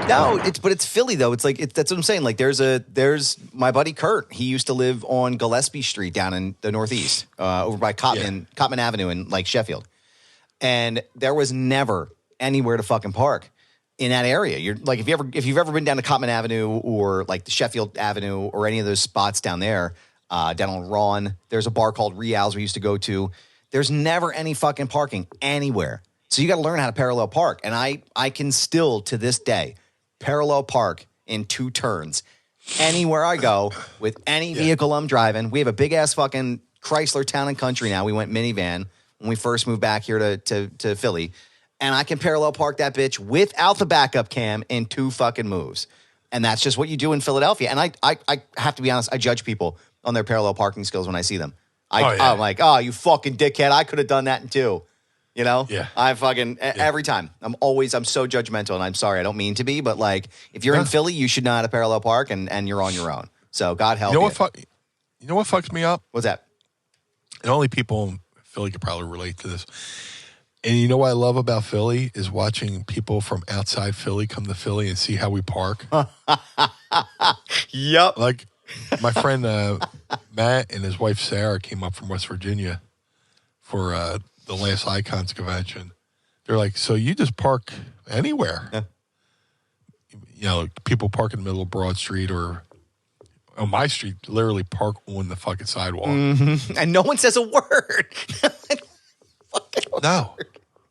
B: No, it's Philly though. It's like that's what I'm saying. Like there's my buddy Kurt. He used to live on Gillespie Street down in the Northeast, over by Cotman Avenue in like Sheffield, and there was never anywhere to fucking park in that area. You're like if you've ever been down to Cotman Avenue or like the Sheffield Avenue or any of those spots down there, down on Ron. There's a bar called Rial's we used to go to. There's never any fucking parking anywhere. So you got to learn how to parallel park, and I can still to this day parallel park in 2 turns anywhere I go with any vehicle I'm driving. We have a big ass fucking Chrysler Town and Country now. We went minivan when we first moved back here to Philly, and I can parallel park that bitch without the backup cam in 2 fucking moves. And that's just what you do in Philadelphia. And I have to be honest, I judge people on their parallel parking skills when I see them. I'm like, oh, you fucking dickhead. I could have done that in 2. You know?
C: Yeah.
B: I fucking, every time. I'm so judgmental, and I'm sorry, I don't mean to be, but like, if you're in Philly, you should know how to parallel park, and you're on your own. So God help you.
C: You know what fucks me up?
B: What's that?
C: And only people in Philly could probably relate to this. And you know what I love about Philly is watching people from outside Philly come to Philly and see how we park.
B: Yep.
C: Like my friend Matt and his wife Sarah came up from West Virginia for the last Icons convention. They're like, so you just park anywhere?
B: Yeah.
C: You know, people park in the middle of Broad Street or on my street, literally park on the fucking sidewalk.
B: Mm-hmm. And no one says a word.
C: No.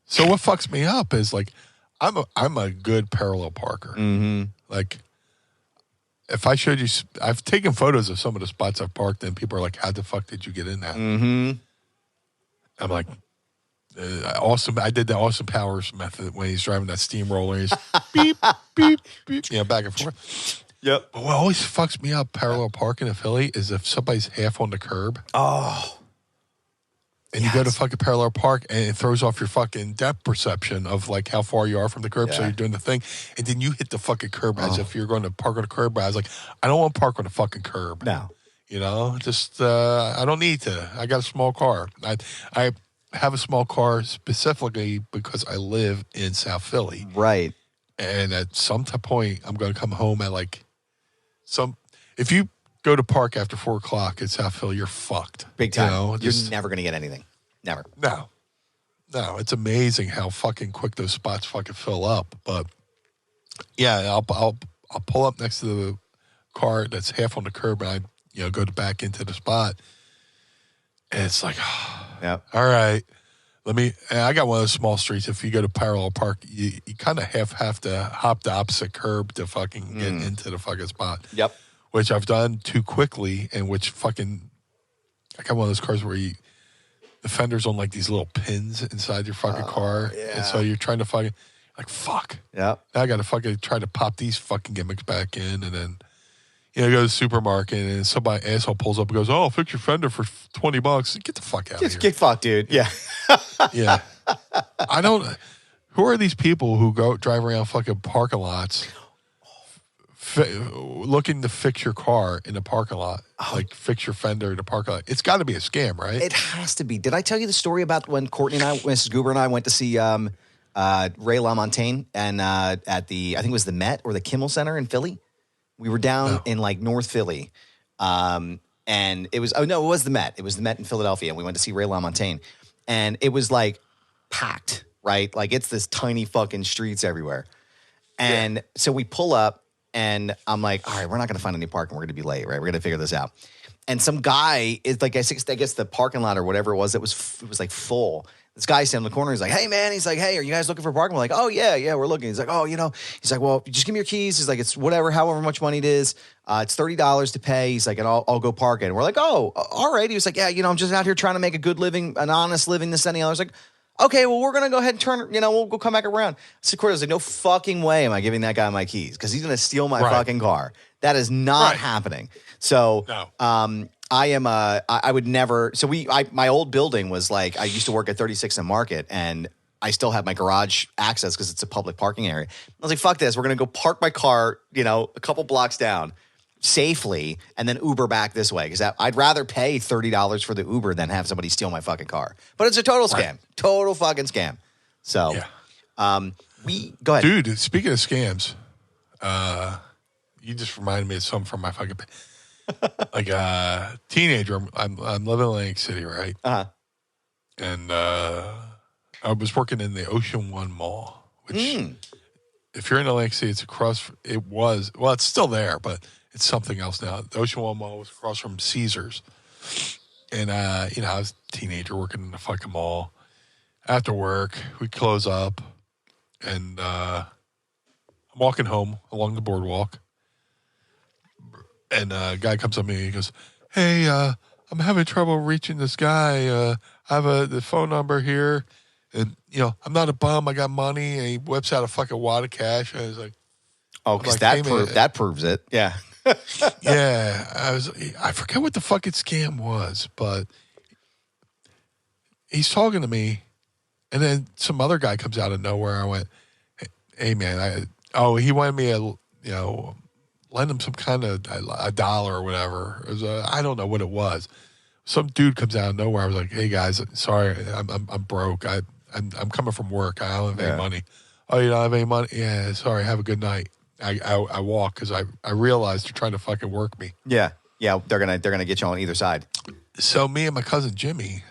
C: So what fucks me up is like, I'm a good parallel parker.
B: Mm-hmm.
C: Like, if I showed you, I've taken photos of some of the spots I've parked in. People are like, how the fuck did you get in that?
B: Mm-hmm.
C: I'm like, awesome. I did the Austin Powers method when he's driving that steamroller. He's beep, beep, beep, back and forth.
B: Yep.
C: But what always fucks me up parallel parking in Philly is if somebody's half on the curb.
B: Oh.
C: And you go to fucking parallel park and it throws off your fucking depth perception of like how far you are from the curb. So you're doing the thing. And then you hit the fucking curb as if you're going to park on the curb. But I was like, I don't want to park on the fucking curb.
B: No.
C: You know, just, I don't need to. I got a small car. I have a small car specifically because I live in South Philly.
B: Right.
C: And at some point, I'm going to come home at like if you go to park after 4 o'clock in South Philly, you're fucked.
B: Big time.
C: You know,
B: you're never going to get anything. Never.
C: No, it's amazing how fucking quick those spots fucking fill up. But yeah, I'll pull up next to the car that's half on the curb and I go back into the spot. And it's like, all right, I got one of those small streets. If you go to parallel park, you kind of have to hop the opposite curb to fucking get into the fucking spot.
B: Yep.
C: Which I've done too quickly, and which fucking, I got one of those cars where the fender's on like these little pins inside your fucking car.
B: Yeah.
C: And so you're trying to fucking, like, fuck.
B: Yep.
C: Now I got to fucking try to pop these fucking gimmicks back in, and then, go to the supermarket, and somebody asshole pulls up and goes, "Oh, fix your fender for $20." Get the fuck out of here.
B: Get fucked, dude. Yeah.
C: Yeah. Who are these people who drive around fucking parking lots looking to fix your car in the parking lot? Like, fix your fender in the parking lot. It's got to be a scam, right?
B: It has to be. Did I tell you the story about when Courtney and Mrs. Goober and I went to see Ray LaMontagne and at the, I think it was the Met or the Kimmel Center in Philly? We were down in like North Philly. And it was, it was the Met. It was the Met in Philadelphia. And we went to see Ray LaMontagne. And it was like packed, right? Like it's this tiny fucking streets everywhere. And so we pull up and I'm like, all right, we're not going to find any parking. We're going to be late, right? We're going to figure this out. And some guy is like, I guess the parking lot or whatever it was like full. This guy standing in the corner. He's like, hey, man. He's like, hey, are you guys looking for parking? We're like, oh, yeah, we're looking. He's like, oh, he's like, well, just give me your keys. He's like, it's whatever, however much money it is. It's $30 to pay. He's like, and I'll go park it. And we're like, oh, all right. He was like, yeah, I'm just out here trying to make a good living, an honest living, this and the other. I was like, okay, well, we're going to go ahead and turn, we'll go come back around. So Corey was like, no fucking way am I giving that guy my keys because he's going to steal my fucking car. That is not happening. So,
C: No.
B: I would never. So my old building was like, I used to work at 36th and Market, and I still have my garage access because it's a public parking area. I was like, fuck this. We're going to go park my car, a couple blocks down safely and then Uber back this way. Because I'd rather pay $30 for the Uber than have somebody steal my fucking car. But it's a total scam. Total fucking scam. So, go ahead.
C: Dude, speaking of scams, you just reminded me of something from my fucking... like a teenager, I'm living in Atlantic City, right?
B: Uh-huh.
C: And I was working in the Ocean One Mall, which if you're in Atlantic City, it's it's still there, but it's something else now. The Ocean One Mall was across from Caesars. And, I was a teenager working in the fucking mall. After work, we close up, and I'm walking home along the boardwalk. And a guy comes up to me and he goes, hey, I'm having trouble reaching this guy. I have the phone number here. And, I'm not a bum. I got money. And he whips out a fucking wad of cash. And I was like,
B: oh, because that proves it. Yeah.
C: Yeah. I forget what the fucking scam was, but he's talking to me. And then some other guy comes out of nowhere. I went, hey, man. He wanted me to, lend him some kind of a dollar or whatever. It was I don't know what it was. Some dude comes out of nowhere. I was like, hey guys, sorry, I'm broke. I'm coming from work. I don't have any money. Oh, you don't have any money? Yeah, sorry. Have a good night. I walk because I realized they're trying to fucking work me.
B: Yeah. They're gonna get you on either side.
C: So me and my cousin Jimmy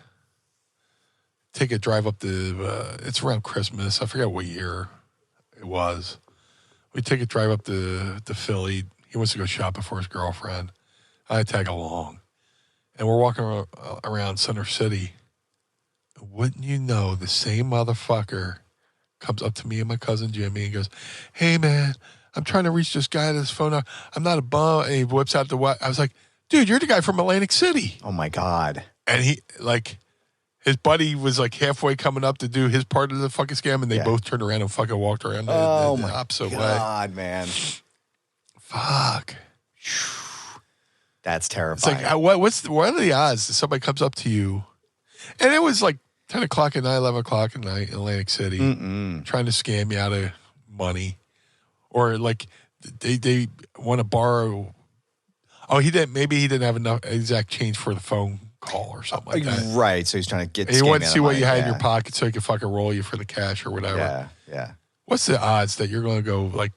C: take a drive up to. It's around Christmas. I forget what year it was. We take a drive up to Philly. He wants to go shopping for his girlfriend. I tag along. And we're walking around Center City. Wouldn't you know, the same motherfucker comes up to me and my cousin Jimmy and goes, hey, man, I'm trying to reach this guy to his phone. I'm not a bum. And he whips out the what? I was like, dude, you're the guy from Atlantic City.
B: Oh, my God.
C: And he, his buddy was halfway coming up to do his part of the fucking scam, and they both turned around and fucking walked around the opposite way.
B: God, man.
C: Fuck.
B: That's terrifying.
C: It's like, what are the odds that somebody comes up to you? And it was 10 o'clock at night, 11 o'clock at night in Atlantic City, trying to scam you out of money. Or they want to borrow. Oh, maybe he didn't have enough exact change for the phone call or something like that.
B: Right, so he's trying to get.
C: He wanted to see what you had in your pocket so he could fucking roll you for the cash or whatever.
B: Yeah.
C: What's the odds that you're going to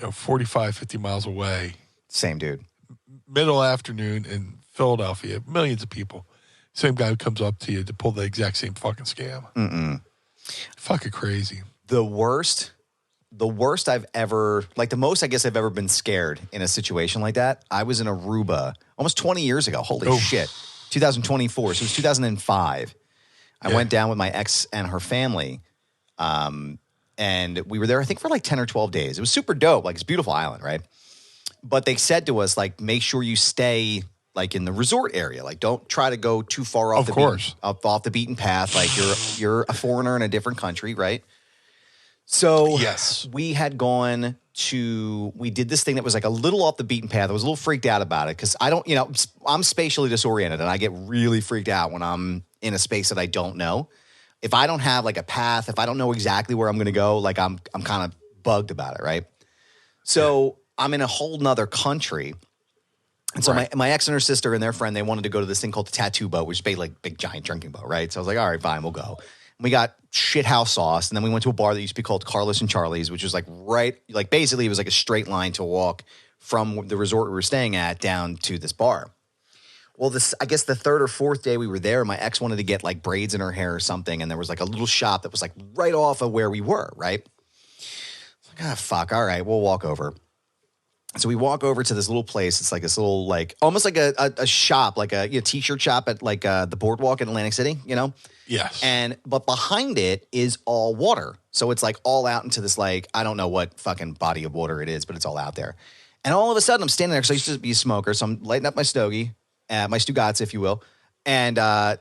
C: go 45, 50 miles away?
B: Same dude.
C: Middle afternoon in Philadelphia, millions of people. Same guy who comes up to you to pull the exact same fucking scam. Fucking crazy.
B: The worst I've ever, the most I guess I've ever been scared in a situation like that. I was in Aruba almost 20 years ago. Holy shit. 2024. So it was 2005. I went down with my ex and her family. And we were there, I think, for 10 or 12 days. It was super dope. It's a beautiful island, right? But they said to us, make sure you stay in the resort area. Don't try to go too far off off the beaten path. You're a foreigner in a different country, right? So
C: yes,
B: we had gone we did this thing that was a little off the beaten path. I was a little freaked out about it because I don't, I'm spatially disoriented and I get really freaked out when I'm in a space that I don't know. If I don't have a path, if I don't know exactly where I'm going to go, I'm kind of bugged about it, right? So I'm in a whole nother country. And so my ex and her sister and their friend, they wanted to go to this thing called the Tattoo Boat, which is basically big giant drinking boat, right? So I was like, all right, fine, we'll go. We got shithouse sauce, and then we went to a bar that used to be called Carlos and Charlie's, which was basically it was a straight line to walk from the resort we were staying at down to this bar. Well, I guess the third or fourth day we were there, my ex wanted to get braids in her hair or something, and there was a little shop that was right off of where we were, right? Fuck, all right, we'll walk over. So we walk over to this little place. It's like this little, like, almost like a shop, like a t-shirt shop at like the Boardwalk in Atlantic City, you know?
C: Yes.
B: But behind it is all water. So it's like all out into this, like, I don't know what fucking body of water it is, but it's all out there. And all of a sudden I'm standing there because I used to be a smoker. So I'm lighting up my stogie, my Stugats, if you will. And I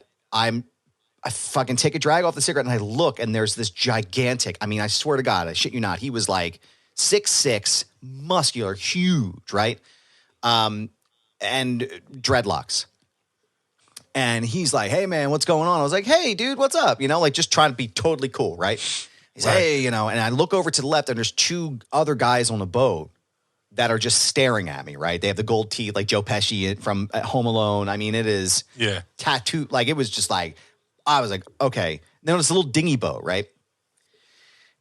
B: fucking take a drag off the cigarette and I look and there's this gigantic, I mean, I swear to God, I shit you not. He was like 6'6", muscular, huge, right? And dreadlocks. And he's like, hey, man, what's going on? I was like, hey, dude, what's up? You know, like just trying to be totally cool, right? He's like, hey, you know, and I look over to the left and there's two other guys on the boat that are just staring at me, right? They have the gold teeth like Joe Pesci from Home Alone. I mean, it is tattooed. Like, it was just like, I was like, okay. Then it's a little dinghy boat, right?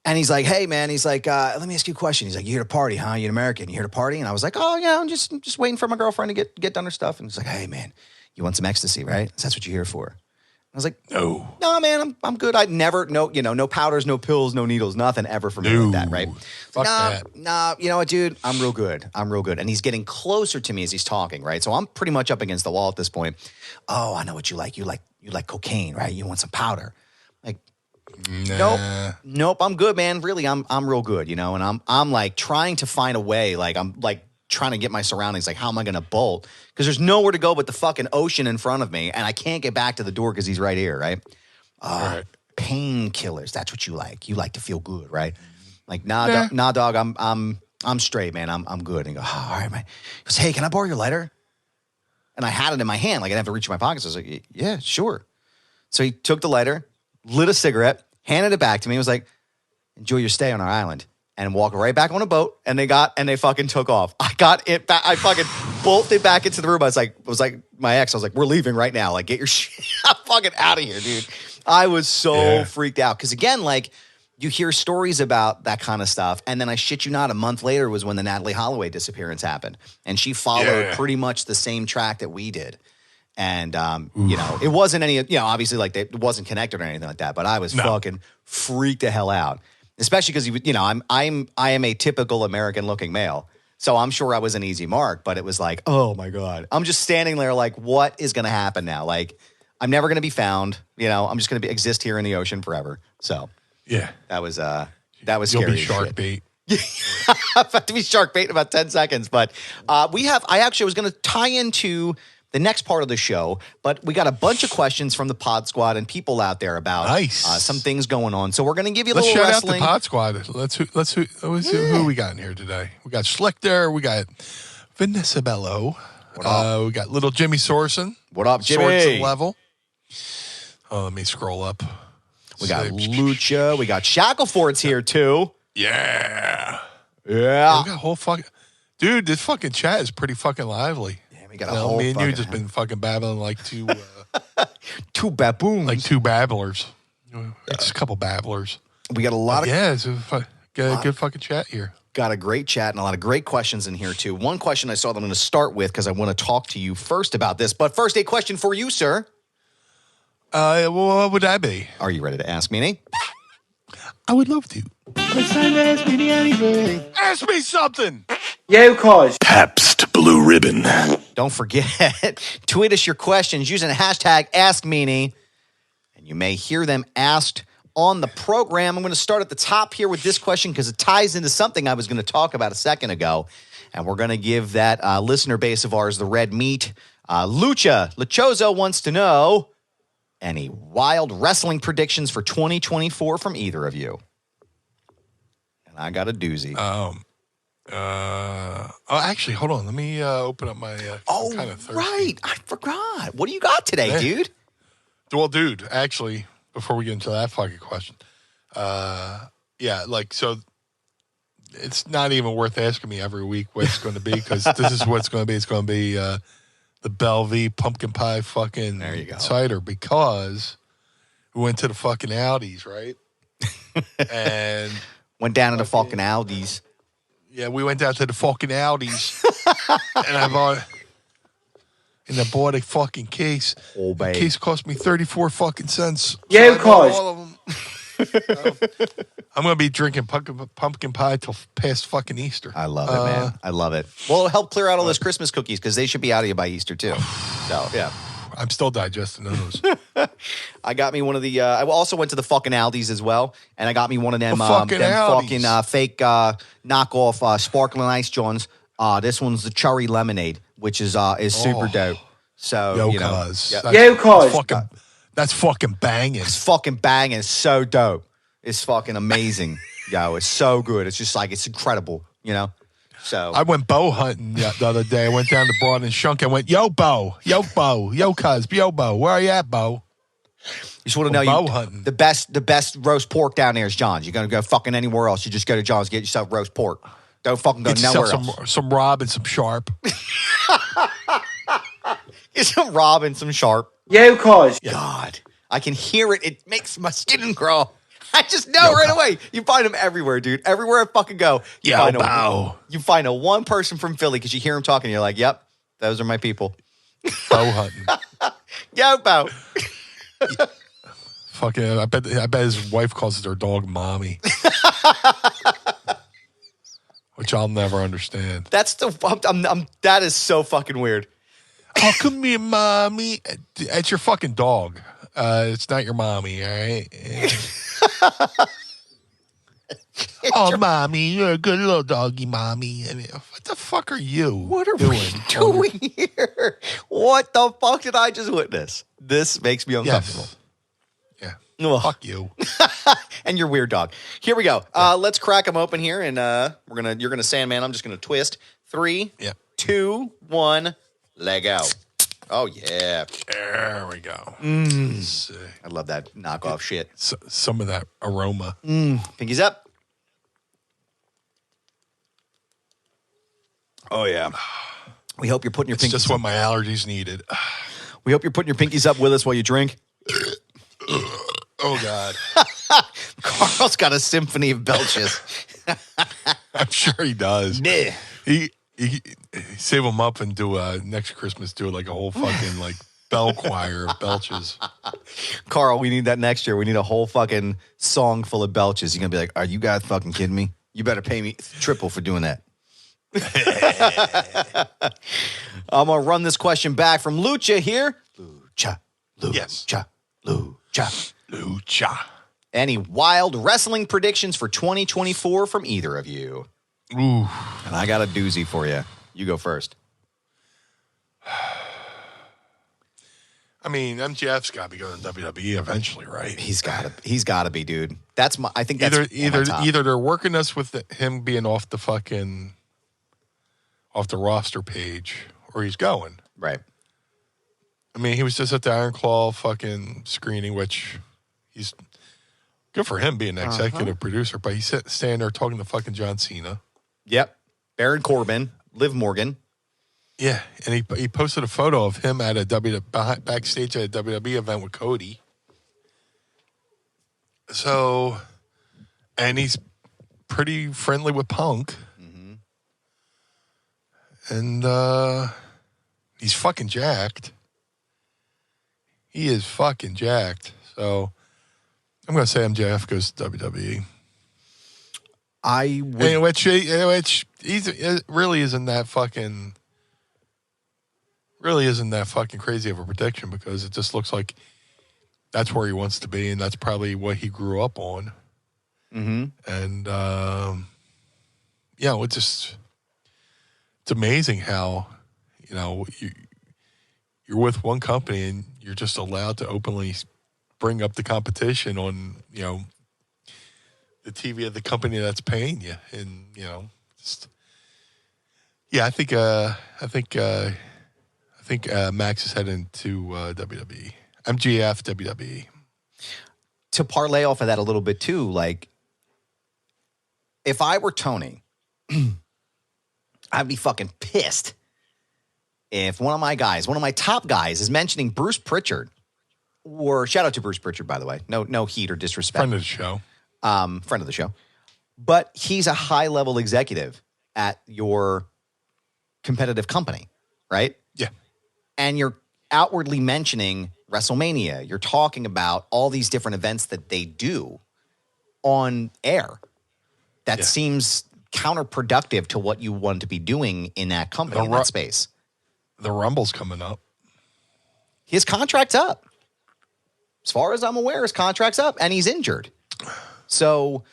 B: And he's like, hey, man, he's like, let me ask you a question. He's like, you here to party, huh? You an American? You here to party? And I was like, oh, yeah, I'm just waiting for my girlfriend to get done her stuff. And he's like, hey, man, you want some ecstasy, right? That's what you're here for. I was like, no, man, I'm good. I'd never, no powders, no pills, no needles, nothing ever for me like that, right?
C: Fuck that.
B: Nah, you know what, dude? I'm real good. And he's getting closer to me as he's talking, right? So I'm pretty much up against the wall at this point. Oh, I know what you like. You like cocaine, right? You want some powder. Like, nope, I'm good, man. Really, I'm real good, you know? And I'm like trying to find a way, like I'm like trying to get my surroundings, like how am I going to bolt? Because there's nowhere to go but the fucking ocean in front of me, and I can't get back to the door because he's right here, right?
C: Right.
B: Painkillers, that's what you like. You like to feel good, right? Like, nah, dog, I'm straight, man. I'm good. And he goes, oh, all right, man. He goes, hey, can I borrow your lighter? And I had it in my hand, like I didn't have to reach in my pockets. I was like, yeah, sure. So he took the lighter, lit a cigarette, handed it back to me. He was like, enjoy your stay on our island. And walked right back on a boat, and they fucking took off. I got it back. I fucking bolted back into the room. I was like my ex. I was like, we're leaving right now. Like, get your shit fucking out of here, dude. I was so freaked out. Because again, like, you hear stories about that kind of stuff. And then I shit you not, a month later was when the Natalie Holloway disappearance happened. And she followed pretty much the same track that we did. And, you know, it wasn't any, you know, obviously like it wasn't connected or anything like that. But I was fucking freaked the hell out. Especially because, you know, I am a typical American-looking male. So I'm sure I was an easy mark. But it was like, oh, my God. I'm just standing there like, what is going to happen now? Like, I'm never going to be found. You know, I'm just going to exist here in the ocean forever. So,
C: yeah.
B: That was scary.
C: You'll be shark bait.
B: I'm about to be shark bait in about 10 seconds. But I was going to tie into the next part of the show, but we got a bunch of questions from the Pod Squad and people out there about some things going on. So we're going to give you a little wrestling.
C: Let's shout out the Pod Squad. Who we got in here today? We got Schlichter. We got Vanessa Bello. We got little Jimmy Sorson.
B: What up, Jimmy?
C: Sorson level. Oh, let me scroll up.
B: We got Lucha. We got Shackleford's here too.
C: Yeah.
B: We
C: got a whole fucking... Dude, this fucking chat is pretty fucking lively.
B: We got a whole
C: me and you just been fucking babbling like two
B: two baboons,
C: like two babblers. Just a couple babblers.
B: We got a lot of
C: it's a good fucking chat here.
B: Got a great chat and a lot of great questions in here too. One question I saw that I'm going to start with because I want to talk to you first about this. But first, a question for you, sir.
C: Well, what would that be?
B: Are you ready to ask Meanie?
C: I would love to.
E: It's time to ask Meanie anything.
C: Ask me something.
E: Yeah, of course.
A: Pabst Blue Ribbon.
B: Don't forget, tweet us your questions using the hashtag AskMeanie, and you may hear them asked on the program. I'm going to start at the top here with this question because it ties into something I was going to talk about a second ago, and we're going to give that listener base of ours the red meat. Luchozo wants to know any wild wrestling predictions for 2024 from either of you. And I got a doozy.
C: Actually, hold on. Let me open up my. Kind of
B: right. I forgot. What do you got today, dude?
C: Well, dude, actually, before we get into that fucking question, so it's not even worth asking me every week what it's going to be because this is what it's going to be. It's going to be the Bellevue pumpkin pie fucking cider because we went to the fucking Aldi's, right? And
B: went down to the fucking Aldi's.
C: Yeah, we went down to the fucking Aldi's, and I bought a fucking case.
B: Oh, babe.
C: The case cost me 34 fucking cents.
E: Yeah, of course.
C: All of them. I'm going to be drinking pumpkin pie till past fucking Easter.
B: I love it, man. I love it. Well, it'll help clear out all those Christmas cookies because they should be out of you by Easter too. So, yeah.
C: I'm still digesting those.
B: I got me one of the. I also went to the fucking Aldi's as well, and I got me one of them
C: fucking
B: fake knockoff sparkling ice Johns. This one's the cherry lemonade, which is super dope. So
C: Yo,
B: you know,
C: cuz.
E: That's
C: fucking banging.
B: it's fucking banging. It's so dope. It's fucking amazing. Yo, it's so good. It's just like it's incredible. You know. So
C: I went bow hunting the other day. I went down to Broad and Shunk and went, yo, Bo, yo, cuz, yo, Bo, where are you at, Bo?
B: you just want to know
C: bow hunting.
B: the best roast pork down there is John's. You're gonna go fucking anywhere else. You just go to John's, get yourself roast pork. Don't fucking go
C: Get yourself
B: nowhere else.
C: some Rob and some Sharp.
B: Get some Rob and some Sharp.
E: Yo, cuz.
B: God, I can hear it. It makes my skin crawl. I just know right away. You find them everywhere, dude. Everywhere I fucking go, you find a one person from Philly because you hear him talking. And you're like, yep, those are my people.
C: Bow hunting.
B: Yo, Bo.
C: Fucking, I bet his wife calls their dog Mommy. Which I'll never understand.
B: That's that is so fucking weird.
C: Oh, come here, Mommy. It's your fucking dog. It's not your mommy, all right? Oh, Mommy, you're a good little doggy, Mommy. I mean, what the fuck are you
B: What are we doing here? What the fuck did I just witness? This makes me uncomfortable.
C: Yes. Yeah.
B: Ugh.
C: Fuck you.
B: And your weird dog. Here we go. Let's crack them open here, and you're gonna Sandman. I'm just gonna twist. 3, 2, 1, let go. Oh yeah,
C: there we go.
B: I love that knockoff shit.
C: Some of that aroma.
B: Pinkies up. Oh yeah. We hope you're putting your
C: It's
B: pinkies.
C: just what my allergies needed.
B: We hope you're putting your pinkies up with us while you drink.
C: Oh God.
B: Carl's got a symphony of belches.
C: I'm sure he does.
B: Yeah.
C: He save them up and do next Christmas. Do like a whole fucking like bell choir of belches.
B: Carl, we need that next year. We need a whole fucking song full of belches. You're gonna be like, "Are you guys fucking kidding me? You better pay me triple for doing that." I'm gonna run this question back from Lucha here. Lucha.
C: Yes.
B: Lucha. Any wild wrestling predictions for 2024 from either of you?
C: Ooh.
B: And I got a doozy for you. You go first.
C: I mean, MJF's got to be going to WWE eventually, right?
B: He's got to be, dude. That's my. I think that's
C: either they're working us with him being off the roster page, or he's going.
B: Right.
C: I mean, he was just at the Iron Claw fucking screening, which he's good for him being an executive producer, but he's standing there talking to fucking John Cena.
B: Yep. Baron Corbin, Liv Morgan.
C: Yeah, and he posted a photo of him at backstage at a WWE event with Cody. So, and he's pretty friendly with Punk. And he's fucking jacked. He is fucking jacked. So, I'm going to say MJF goes to WWE.
B: I would.
C: Which it really isn't that fucking crazy of a prediction, because it just looks like that's where he wants to be, and that's probably what he grew up on. And it's amazing how you're with one company and you're just allowed to openly bring up the competition on the TV of the company that's paying you, and I think Max is heading to WWE. MGF WWE.
B: To parlay off of that a little bit too, like if I were Tony, I'd be fucking pissed if one of my top guys is mentioning Bruce Pritchard, or shout out to Bruce Pritchard, by the way. No heat or disrespect.
C: Friend of the show.
B: Friend of the show. But he's a high-level executive at your competitive company, right?
C: Yeah.
B: And you're outwardly mentioning WrestleMania. You're talking about all these different events that they do. on air. That seems counterproductive to what you want to be doing in that company, in that space.
C: The Rumble's coming up.
B: His contract's up. As far as I'm aware, his contract's up, and he's injured. So,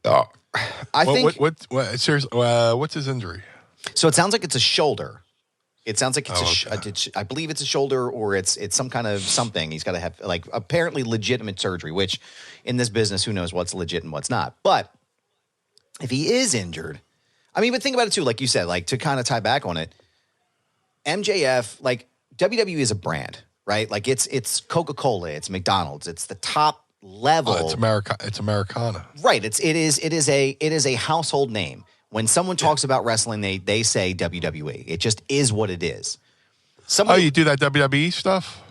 B: I think...
C: Seriously, what's his injury?
B: So it sounds like it's a shoulder. It sounds like it's I believe it's a shoulder, or it's some kind of something. He's got to have, like, apparently legitimate surgery, which in this business, who knows what's legit and what's not. But if he is injured, I mean, but think about it too, like you said, like to kind of tie back on it, MJF, like WWE is a brand, right? Like it's Coca-Cola, it's McDonald's, it's the top level.
C: It's Americana.
B: Right. It is a household name. When someone talks about wrestling, they say WWE. It just is what it is.
C: You do that WWE stuff?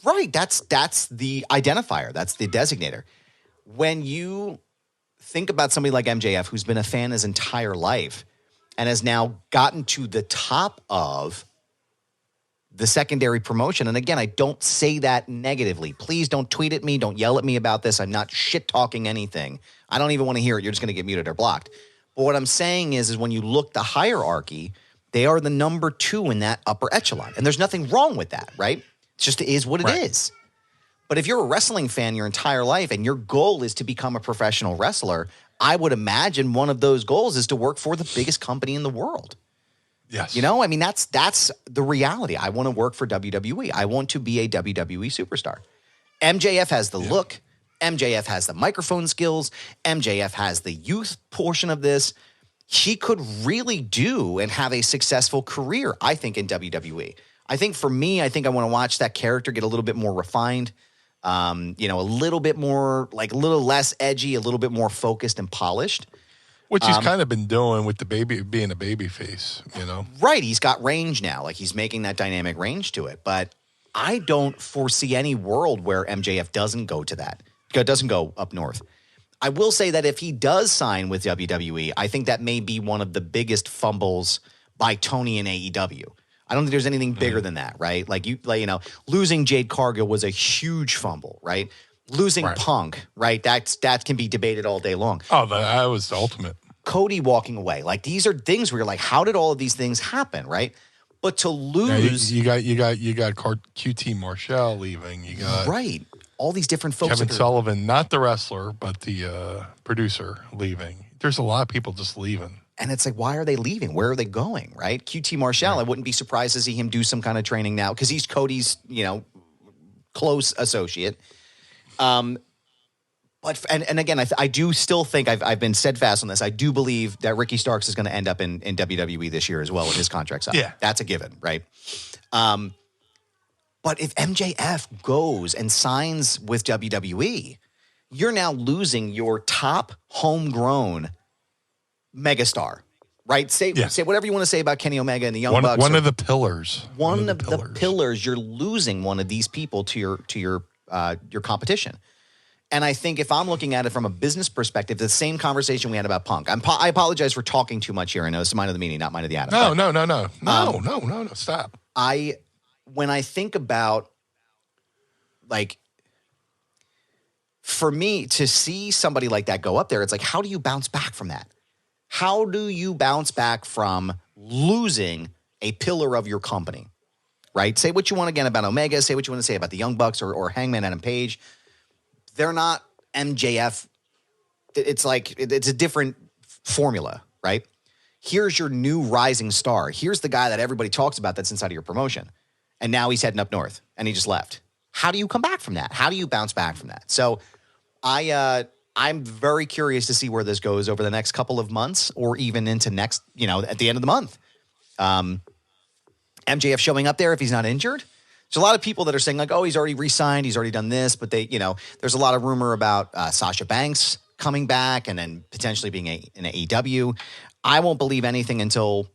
B: Right. That's the identifier. That's the designator. When you think about somebody like MJF, who's been a fan his entire life and has now gotten to the top of the secondary promotion. And again, I don't say that negatively. Please don't tweet at me. Don't yell at me about this. I'm not shit talking anything. I don't even want to hear it. You're just going to get muted or blocked. But what I'm saying is when you look the hierarchy, they are the number 2 in that upper echelon. And there's nothing wrong with that, right? It just is what it is. But if you're a wrestling fan your entire life and your goal is to become a professional wrestler, I would imagine one of those goals is to work for the biggest company in the world.
C: Yes.
B: You know, I mean, that's the reality. I want to work for WWE. I want to be a WWE superstar. MJF has the look. MJF has the microphone skills. MJF has the youth portion of this. He could really do and have a successful career, I think, in WWE. I think for me, I want to watch that character get a little bit more refined, a little bit more, like a little less edgy, a little bit more focused and polished.
C: Which he's kind of been doing with the baby, being a baby face, you know?
B: Right. He's got range now. Like he's making that dynamic range to it. But I don't foresee any world where MJF doesn't go to that. Doesn't go up north. I will say that if he does sign with WWE, I think that may be one of the biggest fumbles by Tony in AEW. I don't think there's anything bigger than that, right? Losing Jade Cargill was a huge fumble, right? Losing Punk, right? That can be debated all day long.
C: Oh, that was the ultimate.
B: Cody walking away. Like these are things where you're like, how did all of these things happen, right? But to lose,
C: you got QT Marshall leaving. You got
B: all these different folks.
C: Kevin Sullivan, not the wrestler, but the producer, leaving. There's a lot of people just leaving.
B: And it's like, why are they leaving? Where are they going, right? QT Marshall, I wouldn't be surprised to see him do some kind of training now because he's Cody's, close associate. But again, I do still think I've been steadfast on this. I do believe that Ricky Starks is going to end up in WWE this year as well with his contract's up. Yeah. That's a given, right? But if MJF goes and signs with WWE, you're now losing your top homegrown megastar, right? Say whatever you want to say about Kenny Omega and the Young Bucks.
C: One of the pillars.
B: One of the pillars. You're losing one of these people to your competition. And I think if I'm looking at it from a business perspective, the same conversation we had about Punk. I apologize for talking too much here. I know it's Mind of the Meanie, not Mind of the Adam.
C: No, stop.
B: When I think about, like, for me to see somebody like that go up there, it's like, how do you bounce back from that? How do you bounce back from losing a pillar of your company, right? Say what you want again about Omega. Say what you want to say about the Young Bucks or Hangman Adam Page. They're not MJF. It's like, it's a different formula, right? Here's your new rising star. Here's the guy that everybody talks about that's inside of your promotion. And now he's heading up north and he just left. How do you come back from that? How do you bounce back from that? So I'm very curious to see where this goes over the next couple of months or even into next, at the end of the month. MJF showing up there if he's not injured. There's a lot of people that are saying like, oh, he's already re-signed. He's already done this. But there's a lot of rumor about Sasha Banks coming back and then potentially being in AEW. I won't believe anything until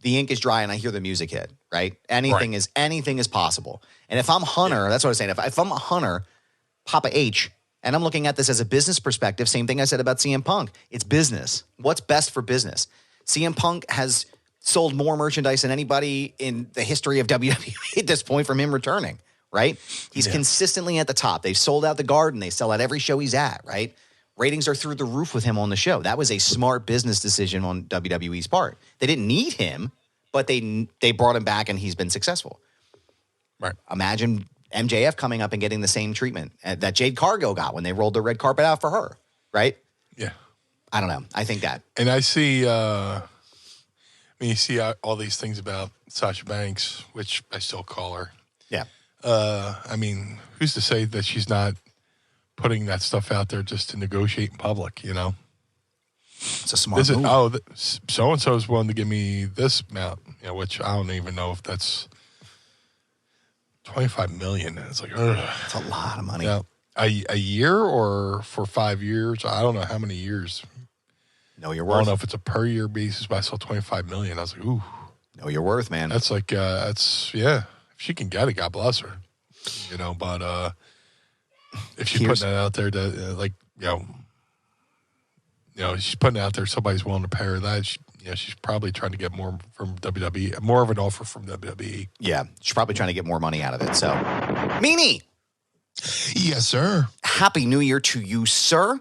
B: the ink is dry and I hear the music hit, right? Anything is possible. And if I'm Hunter, that's what I was saying. If I'm a Hunter, Papa H, and I'm looking at this as a business perspective, same thing I said about CM Punk. It's business. What's best for business? CM Punk has sold more merchandise than anybody in the history of WWE at this point from him returning, right? He's consistently at the top. They've sold out the Garden. They sell out every show he's at, right? Ratings are through the roof with him on the show. That was a smart business decision on WWE's part. They didn't need him, but they brought him back, and he's been successful.
C: Right.
B: Imagine MJF coming up and getting the same treatment that Jade Cargill got when they rolled the red carpet out for her, right?
C: Yeah.
B: I don't know. I think that.
C: And I see, you see all these things about Sasha Banks, which I still call her.
B: Yeah.
C: Who's to say that she's not putting that stuff out there just to negotiate in public, you know?
B: It's a smart move.
C: So-and-so is willing to give me this amount, which I don't even know if that's $25 million. It's like, ugh.
B: That's a lot of money.
C: Yeah. A year or for 5 years? I don't know how many years.
B: Know your
C: I
B: worth.
C: don't know if it's a per year basis, but I saw $25 million. I was like, ooh.
B: Know your worth, man.
C: That's like, if she can get it, God bless her. But if she's putting that out there to, she's putting it out there, somebody's willing to pay her that, she's probably trying to get more from WWE, more of an offer from WWE.
B: Yeah, she's probably trying to get more money out of it. So, Meanie.
D: Yes, sir.
B: Happy New Year to you, sir.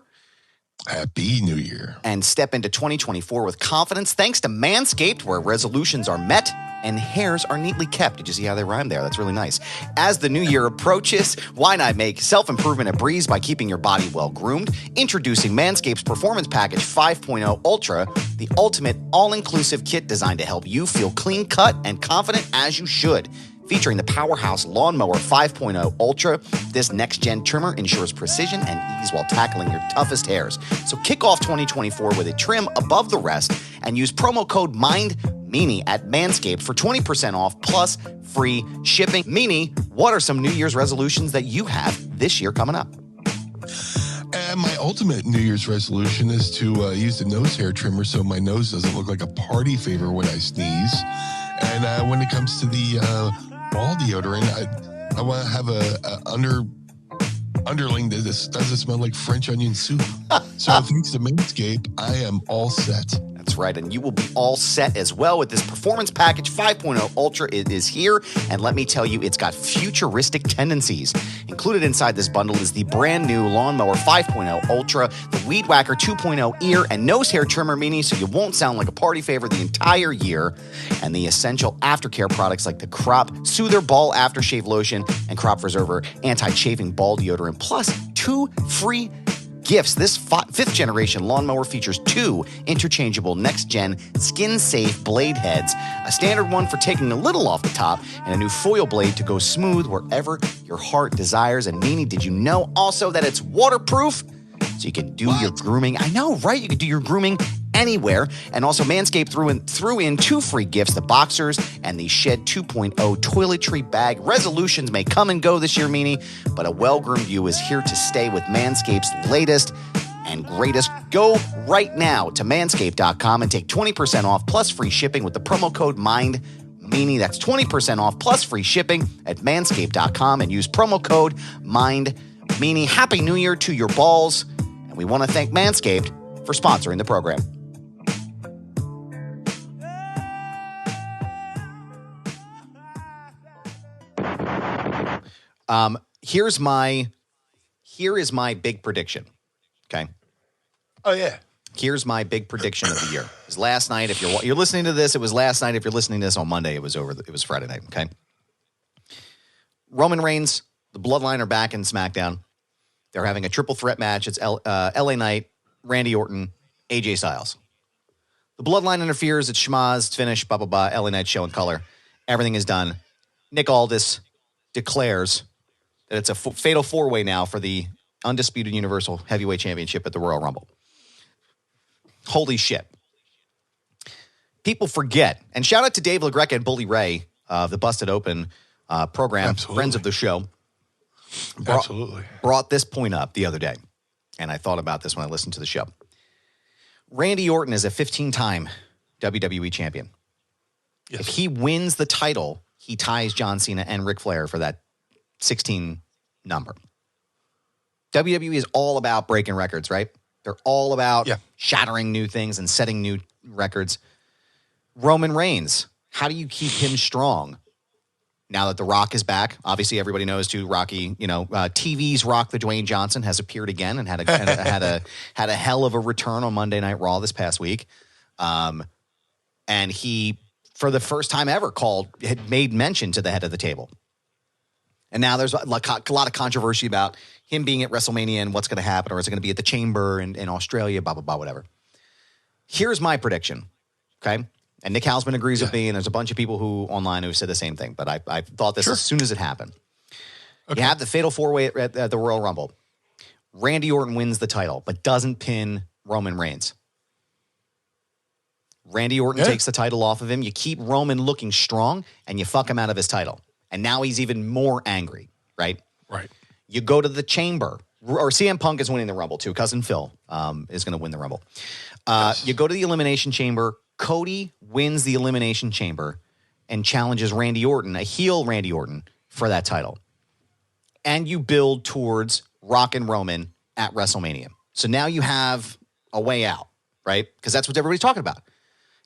D: Happy New Year.
B: And step into 2024 with confidence thanks to Manscaped, where resolutions are met and hairs are neatly kept. Did you see how they rhyme there? That's really nice. As the new year approaches, why not make self-improvement a breeze by keeping your body well-groomed? Introducing Manscaped's Performance Package 5.0 Ultra, the ultimate all-inclusive kit designed to help you feel clean-cut and confident as you should. Featuring the powerhouse Lawnmower 5.0 Ultra, this next-gen trimmer ensures precision and ease while tackling your toughest hairs. So kick off 2024 with a trim above the rest and use promo code MINDMeanie at Manscaped for 20% off plus free shipping. Meanie, what are some New Year's resolutions that you have this year coming up?
D: And my ultimate New Year's resolution is to use the nose hair trimmer so my nose doesn't look like a party favor when I sneeze. And when it comes to the ball deodorant, I want to have a underling that doesn't smell like French onion soup. So thanks to Manscaped, I am all set.
B: That's right, and you will be all set as well with this Performance Package 5.0 Ultra. It is here, and let me tell you, it's got futuristic tendencies. Included inside this bundle is the brand new Lawnmower 5.0 Ultra, the Weed Whacker 2.0 ear and nose hair trimmer Meanie, so you won't sound like a party favor the entire year, and the essential aftercare products like the Crop Soother Ball Aftershave Lotion and Crop Preserver Anti-Chafing Ball Deodorant, plus 2 free gifts. This 5th generation lawnmower features 2 interchangeable next-gen skin-safe blade heads, a standard one for taking a little off the top, and a new foil blade to go smooth wherever your heart desires. And Meanie, did you know also that it's waterproof? So you can do your grooming. I know, right? You can do your grooming anywhere. And also Manscaped threw in 2 free gifts, the Boxers and the Shed 2.0 toiletry bag. Resolutions may come and go this year, Meanie, but a well-groomed you is here to stay with Manscaped's latest and greatest. Go right now to manscaped.com and take 20% off plus free shipping with the promo code MINDMeanie. That's 20% off plus free shipping at manscaped.com and use promo code MINDMeanie. Happy New Year to your balls. And we want to thank Manscaped for sponsoring the program. Here is my big prediction. Okay.
C: Oh, yeah.
B: Here's my big prediction of the year. It was last night. If you're listening to this, it was last night. If you're listening to this on Monday, it was Friday night. Okay. Roman Reigns, the Bloodline are back in SmackDown. They're having a triple threat match. It's LA Knight, Randy Orton, AJ Styles. The Bloodline interferes. It's schmaz. It's finished. Blah, blah, blah. LA Knight showing color. Everything is done. Nick Aldis declares that it's a fatal 4-way now for the undisputed Universal Heavyweight Championship at the Royal Rumble. Holy shit. People forget. And shout out to Dave LaGreca and Bully Ray of the Busted Open program.
C: Absolutely.
B: Friends of the show.
C: Absolutely.
B: Brought this point up the other day, and I thought about this when I listened to the show. Randy Orton is a 15-time WWE champion.
C: Yes.
B: If he wins the title, he ties John Cena and Ric Flair for that 16 number. WWE is all about breaking records, right? They're all about shattering new things and setting new records. Roman Reigns, how do you keep him strong? now that The Rock is back. Obviously, everybody knows too. Rocky, TV's Rock the Dwayne Johnson has appeared again and had a hell of a return on Monday Night Raw this past week. And he, for the first time ever, had made mention to the head of the table. And now there's a lot of controversy about him being at WrestleMania and what's going to happen, or is it going to be at the Chamber in Australia, blah, blah, blah, whatever. Here's my prediction, okay? And Nick Hausman agrees with me, and there's a bunch of people online who said the same thing, but I thought this as soon as it happened. Okay. You have the Fatal 4-Way at the Royal Rumble. Randy Orton wins the title, but doesn't pin Roman Reigns. Randy Orton takes the title off of him. You keep Roman looking strong, and you fuck him out of his title. And now he's even more angry, right?
C: Right.
B: You go to the Chamber, or CM Punk is winning the Rumble too. Cousin Phil is going to win the Rumble. Yes. You go to the Elimination Chamber. Cody wins the Elimination Chamber and challenges Randy Orton, a heel Randy Orton, for that title. And you build towards Rock and Roman at WrestleMania. So now you have a way out, right? Because that's what everybody's talking about.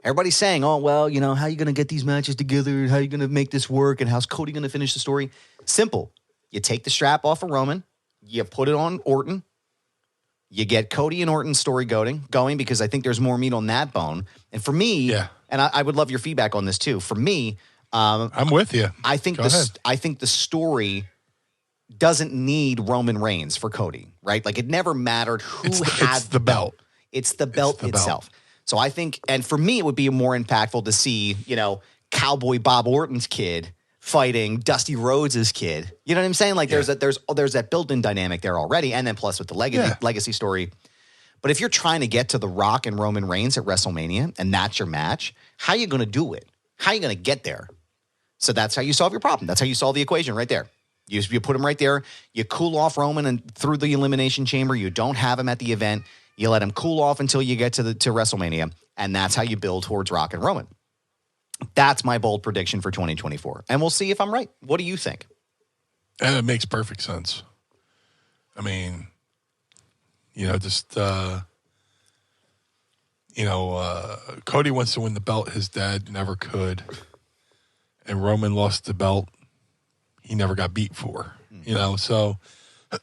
B: Everybody's saying, oh, well, how are you going to get these matches together? How are you going to make this work? And how's Cody going to finish the story? Simple. You take the strap off of Roman. You put it on Orton. You get Cody and Orton's story going because I think there's more meat on that bone. And for me, and I would love your feedback on this too. For me,
C: I'm with you.
B: I think the story doesn't need Roman Reigns for Cody, right? Like it never mattered who had the belt. It's the belt itself. So I think, and for me, it would be more impactful to see, Cowboy Bob Orton's kid fighting Dusty Rhodes' kid. You know what I'm saying? Like there's that built-in dynamic there already, and then plus with the legacy story. But if you're trying to get to The Rock and Roman Reigns at WrestleMania, and that's your match, how are you going to do it? How are you going to get there? So that's how you solve your problem. That's how you solve the equation right there. You put him right there. You cool off Roman and through the Elimination Chamber. You don't have him at the event. You let him cool off until you get to WrestleMania, and that's how you build towards Rock and Roman. That's my bold prediction for 2024, and we'll see if I'm right. What do you think?
C: And it makes perfect sense. I mean, Cody wants to win the belt. His dad never could, and Roman lost the belt. He never got beat for. So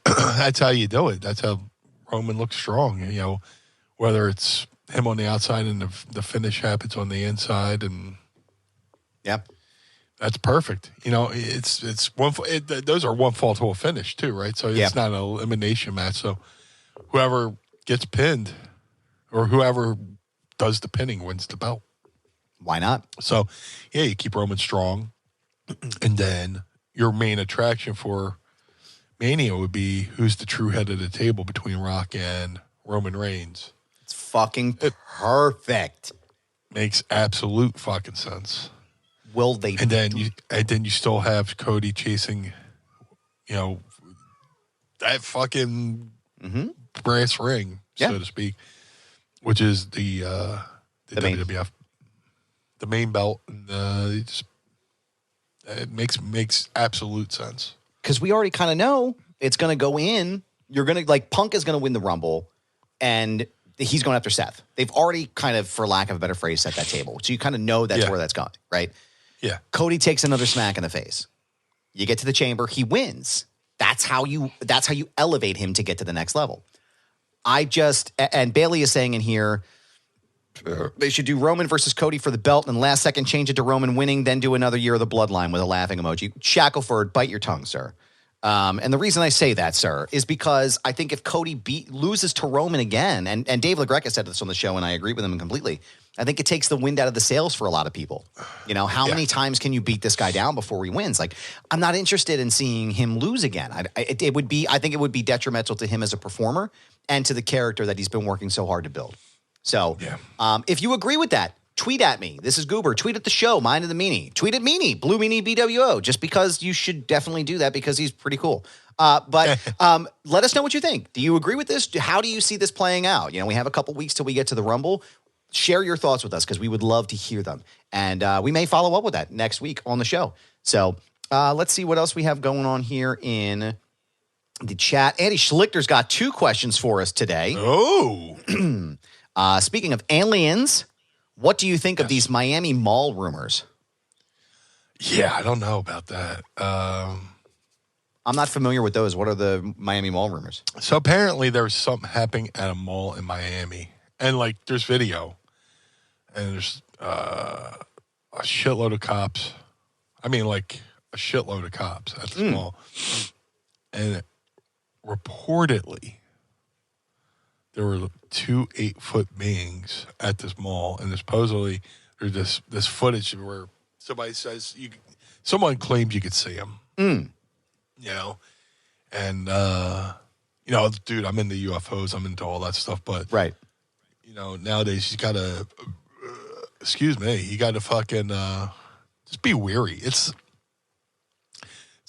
C: that's how you do it. That's how Roman looks strong, whether it's him on the outside and the finish happens on the inside, and that's perfect. It's one. Those are one fall to a finish too, right? So it's not an elimination match. So whoever gets pinned or whoever does the pinning wins the belt.
B: Why not?
C: So you keep Roman strong, and then your main attraction for Mania would be who's the true head of the table between Rock and Roman Reigns.
B: It's fucking perfect.
C: Makes absolute fucking sense.
B: Will they?
C: And then you still have Cody chasing, that fucking brass ring, so to speak, which is the WWF, the main belt, and it makes absolute sense. Because
B: we already kind of know it's going to go in. You're going to, Punk is going to win the Rumble, and he's going after Seth. They've already kind of, for lack of a better phrase, set that table. So you kind of know that's where that's going, right?
C: Yeah. Cody
B: takes another smack in the face. You get to the Chamber, he wins. That's how you elevate him to get to the next level. And Bailey is saying in here, they should do Roman versus Cody for the belt, and last second change it to Roman winning, then do another year of the bloodline with a laughing emoji. Shackelford, bite your tongue, sir. And the reason I say that, sir, is because I think if Cody loses to Roman again, and Dave LaGreca said this on the show, and I agree with him completely, I think it takes the wind out of the sails for a lot of people. How many times can you beat this guy down before he wins? I'm not interested in seeing him lose again. I think it would be detrimental to him as a performer and to the character that he's been working so hard to build. So if you agree with that, tweet at me. This is Goober. Tweet at the show, Mind of the Meanie. Tweet at Meanie, Blue Meanie BWO, just because you should definitely do that because he's pretty cool. But let us know what you think. Do you agree with this? How do you see this playing out? We have a couple weeks till we get to the Rumble. Share your thoughts with us because we would love to hear them. And we may follow up with that next week on the show. So let's see what else we have going on here in the chat. Andy Schlichter's got 2 questions for us today.
C: Oh.
B: Speaking of aliens, what do you think of these Miami Mall rumors?
C: Yeah, I don't know about that.
B: I'm not familiar with those. What are the Miami Mall rumors?
C: So apparently there was something happening at a mall in Miami. And, like, there's video. And there's a shitload of cops. I mean, like, a shitload of cops at the mall. And reportedly, there were 2 8-foot beings at this mall. And supposedly there's this footage where somebody says, someone claims you could see them. You know? And, you know, dude, I'm into UFOs. I'm into all that stuff. But,
B: right.
C: You know, nowadays you got to, you got to fucking just be weary. It's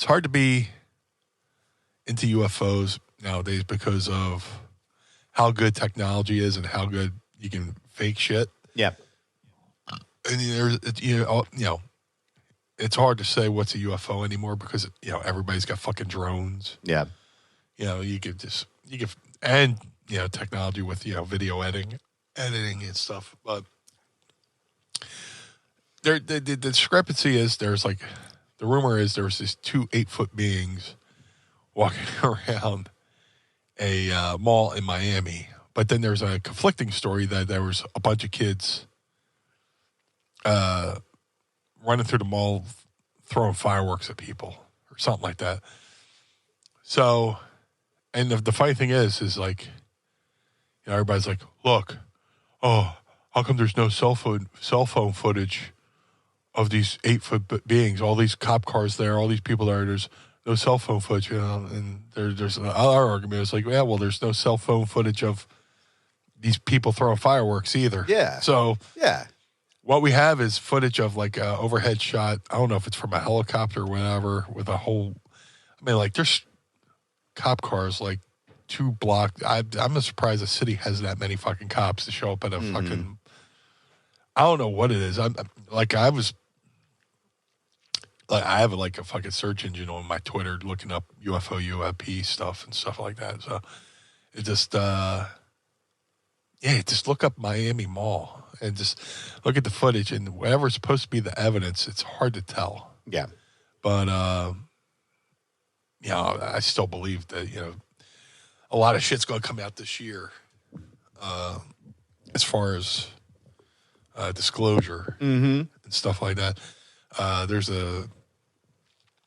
C: hard to be into UFOs nowadays because of how good technology is and how good you can fake shit.
B: Yeah.
C: And there's, you know, it's hard to say what's a UFO anymore because, you know, everybody's got fucking drones.
B: Yeah.
C: You know, and, you know, technology with, you know, video editing and stuff. But the discrepancy is the rumor is there was these 2 8-foot beings walking around a mall in Miami. But then there's a conflicting story that there was a bunch of kids running through the mall throwing fireworks at people or something like that. So, and the funny thing is like, you know, everybody's like, look, how come there's no cell phone footage of these 8-foot beings, all these cop cars there, all these people there, there's no cell phone footage, you know, and there's our argument. It's like, yeah, well, there's no cell phone footage of these people throwing fireworks either.
B: Yeah.
C: So,
B: yeah.
C: What we have is footage of like a overhead shot. I don't know if it's from a helicopter or whatever with a whole, I mean, like there's cop cars like 2 blocks. I'm surprised a city has that many fucking cops to show up at a fucking, I don't know what it is. I have like a fucking search engine on my Twitter looking up UFO, UAP stuff and stuff like that. So it just, just look up Miami Mall and just look at the footage and whatever's supposed to be the evidence, it's hard to tell.
B: Yeah.
C: But, you know, I still believe that, you know, a lot of shit's going to come out this year as far as disclosure and stuff like that. There's a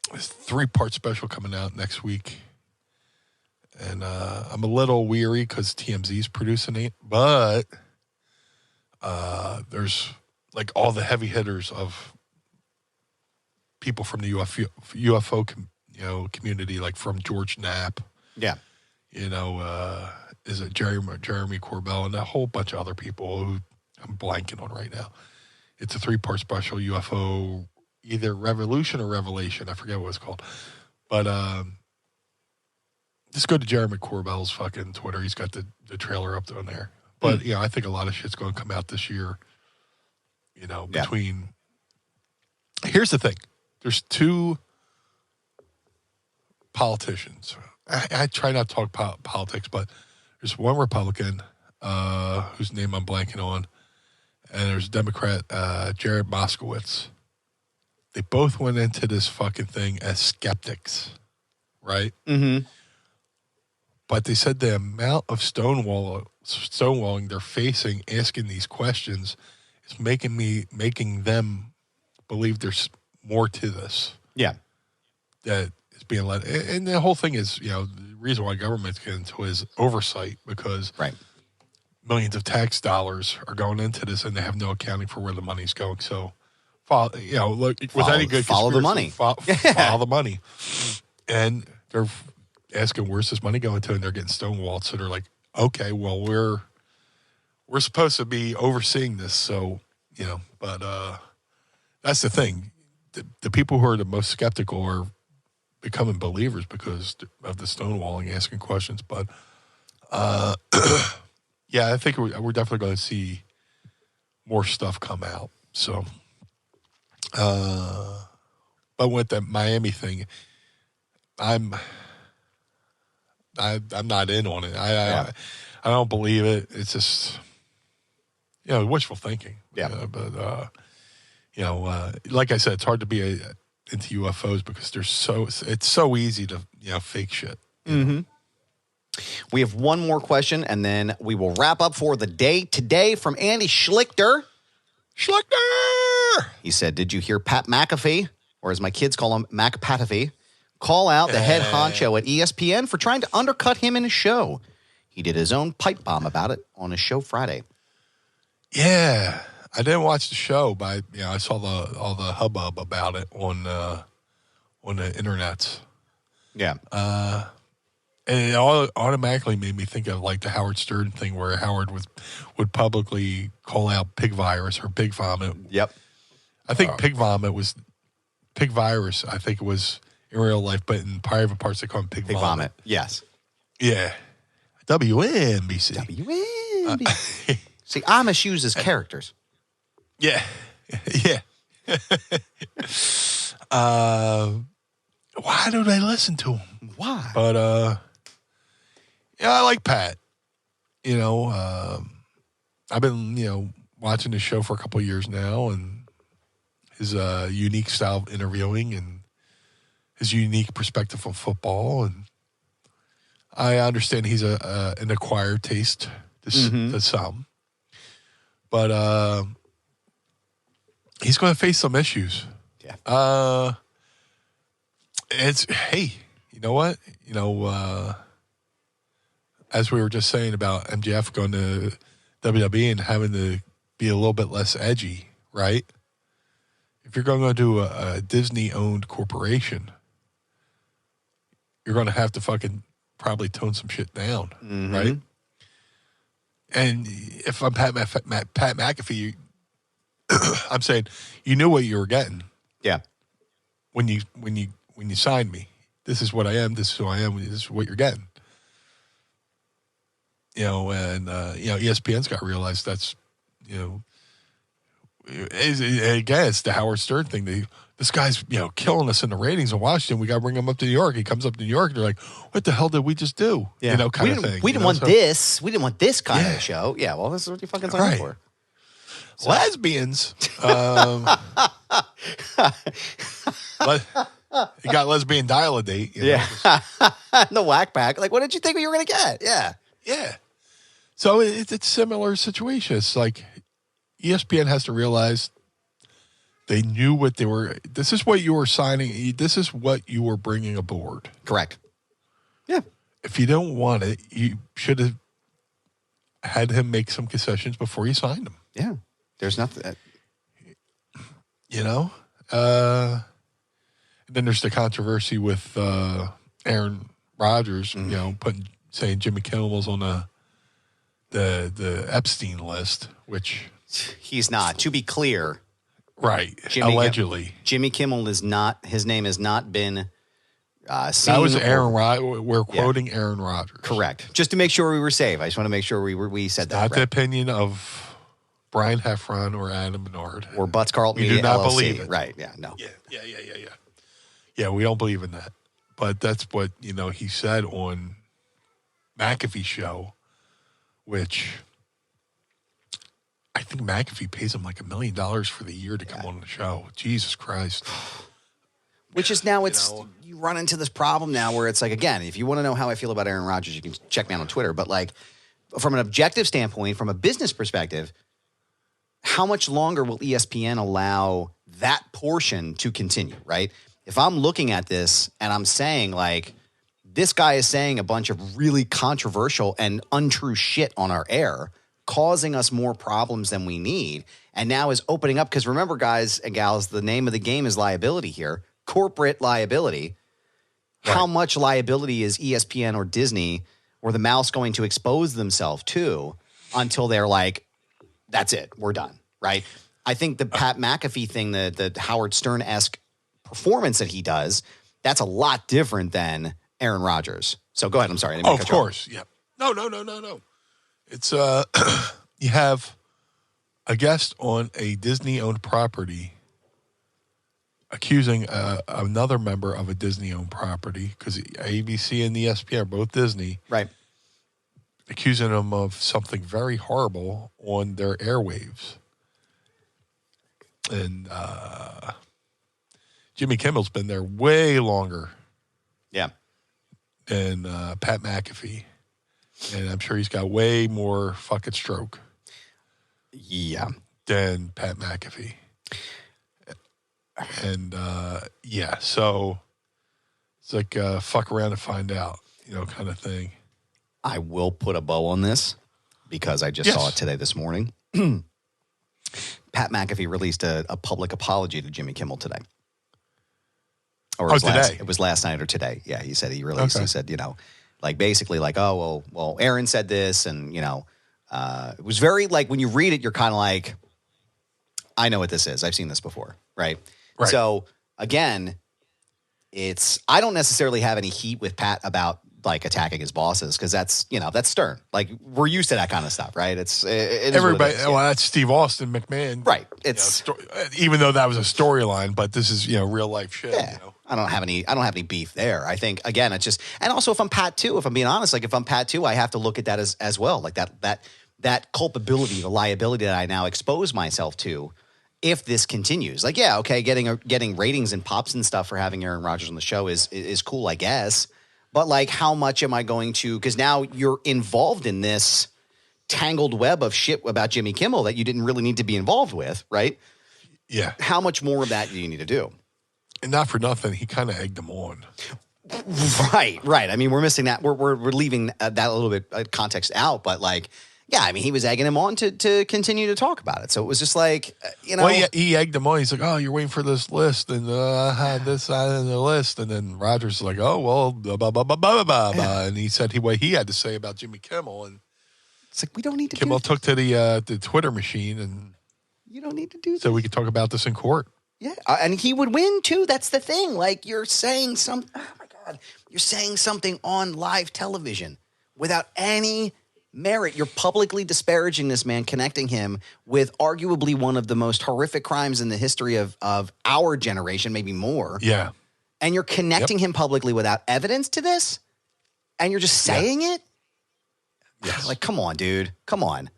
C: 3-part special coming out next week. And I'm a little weary because TMZ's producing it. But there's like all the heavy hitters of people from the UFO community, like from George Knapp.
B: Yeah.
C: You know, is it Jeremy Corbell and a whole bunch of other people who I'm blanking on right now. It's a 3-part special, UFO, either Revolution or Revelation. I forget what it's called. But just go to Jeremy Corbell's fucking Twitter. He's got the trailer up on there. But, you know, I think a lot of shit's going to come out this year, you know, between... Yeah. Here's the thing. There's 2 politicians. I try not to talk politics, but there's one Republican whose name I'm blanking on, and there's a Democrat, Jared Moskowitz. They both went into this fucking thing as skeptics, right? Mm-hmm. But they said the amount of stonewalling they're facing, asking these questions, is making them believe there's more to this. Yeah. That is being led. And the whole thing is, you know, the reason why government's getting into it is oversight, because millions of tax dollars are going into this and they have no accounting for where the money's going. So, you know, look, with any good
B: follow the money.
C: Follow the money. And they're asking, where's this money going to? And they're getting stonewalled. So they're like, okay, well, we're supposed to be overseeing this. So, you know, but that's the thing. The people who are the most skeptical are becoming believers because of the stonewalling, asking questions. But, yeah, I think we're definitely going to see more stuff come out. So, but with the Miami thing, I'm not in on it. I don't believe it. It's just, you know, wishful thinking. Yeah. But like I said, it's hard to be into UFOs because it's so easy to fake shit.
B: Mm-hmm. We have one more question, and then we will wrap up for the day. Today from Andy Schlichter. He said, did you hear Pat McAfee, or as my kids call him, Mac Patafee, call out the head honcho at ESPN for trying to undercut him in his show? He did his own pipe bomb about it on his show Friday.
C: Yeah. I didn't watch the show, but I saw all the hubbub about it on the internet.
B: Yeah.
C: And it automatically made me think of like the Howard Stern thing where Howard would publicly call out pig virus or pig vomit.
B: Yep.
C: I think pig vomit was pig virus. I think it was in real life, but in private parts they call it pig vomit.
B: Yes.
C: Yeah. WNBC.
B: WNBC. See, Amish uses characters.
C: Yeah. Yeah. Why do they listen to him?
B: Why?
C: But, I like Pat. I've been, watching the show for a couple of years now, and his unique style of interviewing and his unique perspective on football. And I understand he's an acquired taste to some. But he's going to face some issues.
B: Yeah.
C: Hey, you know what? As we were just saying about MJF going to WWE and having to be a little bit less edgy, right? If you're going to do a Disney-owned corporation, you're going to have to fucking probably tone some shit down, right? And if I'm Pat McAfee, I'm saying you knew what you were getting.
B: Yeah.
C: When you signed me, this is what I am. This is who I am. This is what you're getting. ESPN's got to realize that's, again, it's the Howard Stern thing. This guy's, killing us in the ratings in Washington. We got to bring him up to New York. He comes up to New York, and they're like, what the hell did we just do?
B: Yeah.
C: Kind of thing.
B: We didn't want this. We didn't want this kind of show. Yeah, well, this is what you fucking signed up for.
C: So. Lesbians. You got lesbian dial-a-date.
B: Yeah. The whack pack. Like, what did you think you were going to get? Yeah.
C: Yeah. So it's a similar situation. It's like ESPN has to realize they knew what they were. This is what you were signing. This is what you were bringing aboard.
B: Correct. Yeah.
C: If you don't want it, you should have had him make some concessions before you signed him.
B: Yeah. There's nothing.
C: And then there's the controversy with Aaron Rodgers, saying Jimmy Kimmel's on the Epstein list, which
B: he's not. To be clear,
C: right? Allegedly,
B: Jimmy Kimmel is not. His name has not been seen.
C: That was Aaron Rodgers. We're quoting Aaron Rodgers.
B: Correct. Just to make sure we were safe. I just want to make sure we said that.
C: Not the opinion of Brian Heffron or Adam Barnard
B: or Butts Carlton.
C: We do not
B: LLC.
C: believe it.
B: Right? Yeah. No.
C: Yeah. Yeah, we don't believe in that. But that's what, he said on McAfee's show, which I think McAfee pays him like $1 million for the year to come on the show. Jesus Christ.
B: Which is now you run into this problem now where it's like, again, if you want to know how I feel about Aaron Rodgers, you can check me out on Twitter. But like from an objective standpoint, from a business perspective, how much longer will ESPN allow that portion to continue, right? If I'm looking at this and I'm saying like, this guy is saying a bunch of really controversial and untrue shit on our air, causing us more problems than we need, and now is opening up, because remember, guys and gals, the name of the game is liability here, corporate liability. Right. How much liability is ESPN or Disney or the mouse going to expose themselves to until they're like, that's it, we're done, right? I think the Pat McAfee thing, the Howard Stern-esque performance that he does, that's a lot different than Aaron Rodgers. So go ahead. I'm sorry.
C: Of course. Yeah. No. It's you have a guest on a Disney-owned property accusing another member of a Disney-owned property, because ABC and ESPN are both Disney,
B: right?
C: Accusing them of something very horrible on their airwaves. And Jimmy Kimmel's been there way longer.
B: Yeah.
C: Than Pat McAfee. And I'm sure he's got way more fucking stroke.
B: Yeah.
C: Than Pat McAfee. And, so it's like fuck around and find out, kind of thing.
B: I will put a bow on this because I just saw it today this morning. Pat McAfee released a public apology to Jimmy Kimmel today. Or
C: today?
B: It was last night or today. Yeah, he said he released. Okay. He said, basically oh, well, Aaron said this, and, it was very, when you read it, you're kind of like, I know what this is. I've seen this before, right? So, again, I don't necessarily have any heat with Pat about, attacking his bosses, because that's stern. We're used to that kind of stuff, right? It
C: everybody. Well, that's Steve Austin, McMahon,
B: right? It's
C: even though that was a storyline, but this is real life shit.
B: Yeah. I don't have any beef there. I think, again, it's just, and also if I'm Pat too, if I'm being honest, if I'm Pat too, I have to look at that as well, that culpability, the liability that I now expose myself to. If this continues, getting ratings and pops and stuff for having Aaron Rodgers on the show is cool, I guess. But how much am I going to? Because now you're involved in this tangled web of shit about Jimmy Kimmel that you didn't really need to be involved with, right?
C: Yeah.
B: How much more of that do you need to do?
C: And not for nothing, he kind of egged him on.
B: Right. I mean, we're missing that. We're leaving that a little bit context out, but he was egging him on to continue to talk about it. So it was just
C: Well, he egged him on. He's like, oh, you're waiting for this list, and I had this on the list. And then Rodgers is like, oh, well, blah, blah, blah, blah, blah, blah, blah. And he said what he had to say about Jimmy Kimmel. And
B: it's we don't need to
C: Kimmel took to the Twitter machine, and
B: you don't need to do this.
C: So we could talk about this in court.
B: Yeah, and he would win, too. That's the thing. You're saying something. Oh, my God. You're saying something on live television without any merit. You're publicly disparaging this man, connecting him with arguably one of the most horrific crimes in the history of our generation, maybe more.
C: Yeah.
B: And you're connecting him publicly without evidence to this? And you're just saying it?
C: Yes.
B: Come on, dude. Come on.